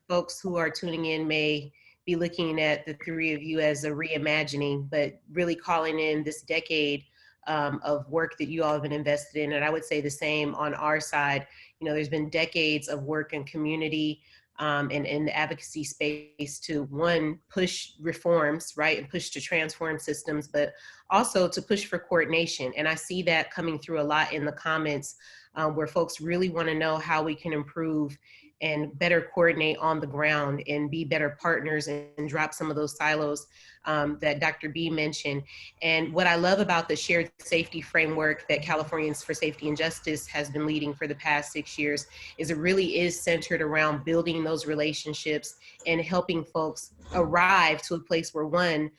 folks who are tuning in may be looking at the three of you as a reimagining, but really calling in this decade of work that you all have been invested in. And I would say the same on our side. There's been decades of work in community and in the advocacy space to, one, push reforms, right, and push to transform systems, but also to push for coordination. And I see that coming through a lot in the comments where folks really want to know how we can improve and better coordinate on the ground and be better partners and drop some of those silos that Dr. B mentioned. And what I love about the shared safety framework that Californians for Safety and Justice has been leading for the past 6 years is it really is centered around building those relationships and helping folks arrive to a place where, one,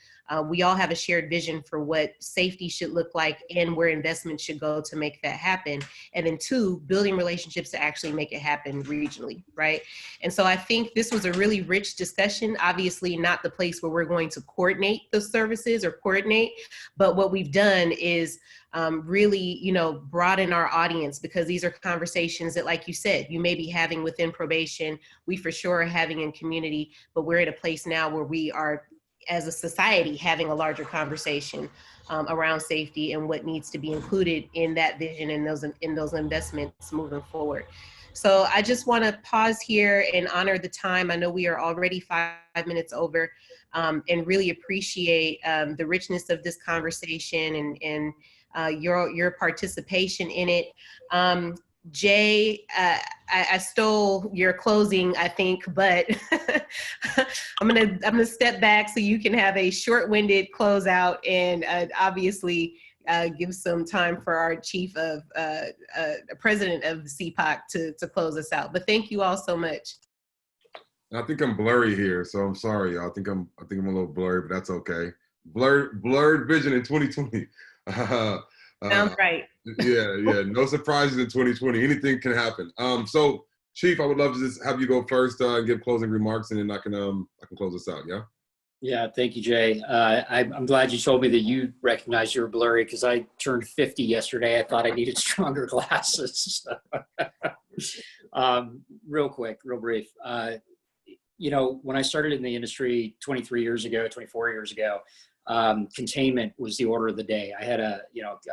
we all have a shared vision for what safety should look like and where investment should go to make that happen. And then two, building relationships to actually make it happen regionally, right? And so I think this was a really rich discussion, obviously not the place where we're going to coordinate the services or coordinate, but what we've done is really, broaden our audience, because these are conversations that, like you said, you may be having within probation, we for sure are having in community, but we're at a place now where we are, as a society, having a larger conversation around safety and what needs to be included in that vision and those investments moving forward. So I just want to pause here and honor the time. I know we are already 5 minutes over, and really appreciate the richness of this conversation and your participation in it. Jay, I stole your closing, I think, but I'm gonna step back so you can have a short-winded closeout and obviously give some time for our chief of president of the CPOC to close us out. But thank you all so much. I think I'm blurry here, so I'm sorry, y'all. I think I'm a little blurry, but that's okay. Blurred vision in 2020. Sounds right. Yeah. No surprises in 2020. Anything can happen. So, Chief, I would love to just have you go first and give closing remarks, and then I can close this out. Yeah. Yeah, thank you, Jay. I'm glad you told me that you recognized you were blurry, because I turned 50 yesterday. I thought I needed stronger glasses. Real quick, real brief. When I started in the industry 24 years ago, containment was the order of the day. I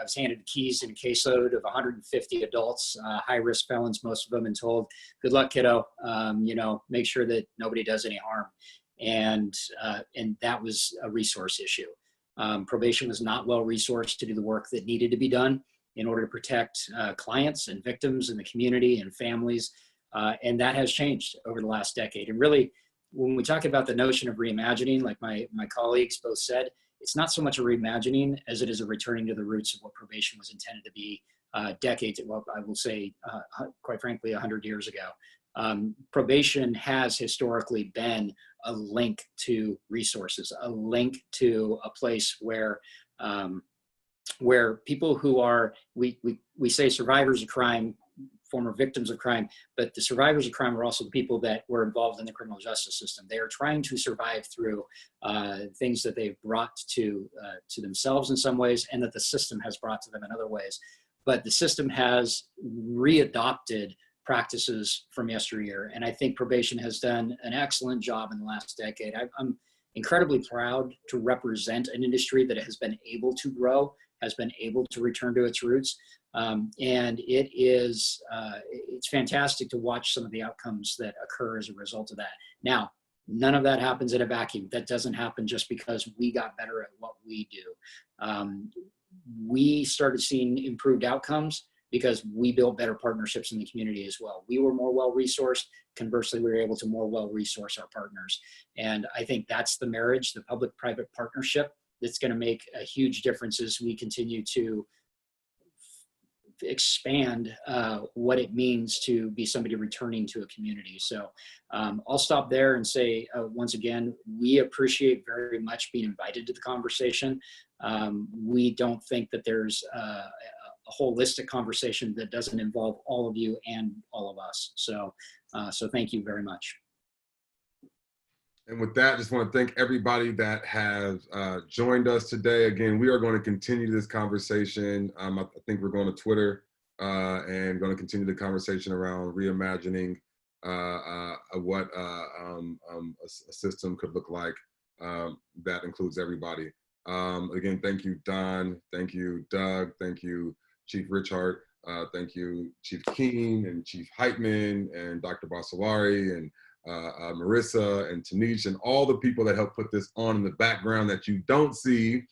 was handed the keys in a caseload of 150 adults, high-risk felons, most of them, and told, good luck, kiddo. Make sure that nobody does any harm. And that was a resource issue. Probation was not well-resourced to do the work that needed to be done in order to protect clients and victims in the community and families. And that has changed over the last decade. And really, when we talk about the notion of reimagining, like my colleagues both said, it's not so much a reimagining as it is a returning to the roots of what probation was intended to be decades, well, I will say, quite frankly, 100 years ago. Probation has historically been a link to resources, a link to a place where people who are, we say survivors of crime, former victims of crime, but the survivors of crime are also the people that were involved in the criminal justice system. They are trying to survive through things that they've brought to themselves in some ways, and that the system has brought to them in other ways. But the system has readopted practices from yesteryear, and I think probation has done an excellent job in the last decade. I'm incredibly proud to represent an industry that has been able to grow, has been able to return to its roots. And it's fantastic to watch some of the outcomes that occur as a result of that. Now, none of that happens in a vacuum. That doesn't happen just because we got better at what we do. We started seeing improved outcomes because we built better partnerships in the community as well. We were more well-resourced. Conversely, we were able to more well-resource our partners. And I think that's the marriage, the public-private partnership, that's going to make a huge difference as we continue to expand what it means to be somebody returning to a community. So I'll stop there and say, once again, we appreciate very much being invited to the conversation. We don't think that there's a holistic conversation that doesn't involve all of you and all of us. So thank you very much. And with that, just want to thank everybody that has joined us today. Again, we are going to continue this conversation. I think we're going to Twitter and going to continue the conversation around reimagining what a system could look like that includes everybody. Again, thank you, Don. Thank you, Doug. Thank you, Chief Richart. Thank you, Chief Keene and Chief Heitman and Dr. Boccellari and Marisa and Tinisch and all the people that help put this on in the background that you don't see,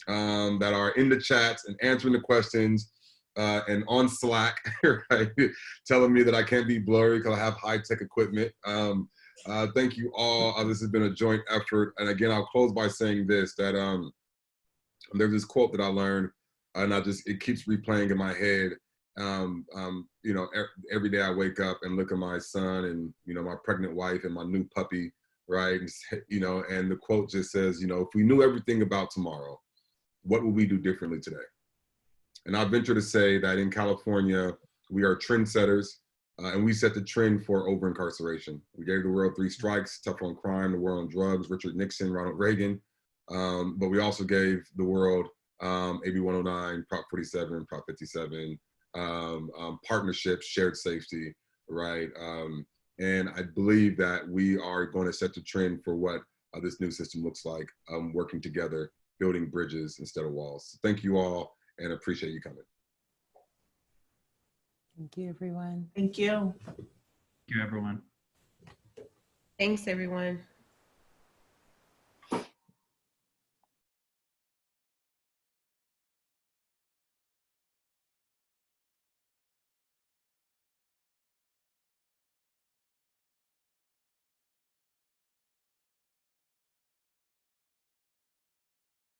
that are in the chats and answering the questions and on Slack, right? Telling me that I can't be blurry because I have high-tech equipment. Thank you all. This has been a joint effort. And again, I'll close by saying this, that there's this quote that I learned, and it keeps replaying in my head. You know, every day I wake up and look at my son and, you know, my pregnant wife and my new puppy, right? You know, and the quote just says, you know, if we knew everything about tomorrow, what would we do differently today? And I venture to say that in California, we are trendsetters, and we set the trend for over-incarceration. We gave the world 3 strikes, tough on crime, the war on drugs, Richard Nixon, Ronald Reagan, but we also gave the world AB 109, Prop 47, Prop 57, partnerships, shared safety, right? And I believe that we are going to set the trend for what this new system looks like, working together, building bridges instead of walls. So thank you all, and appreciate you coming. Thank you, everyone. Thank you. Thank you, everyone. Thanks, everyone.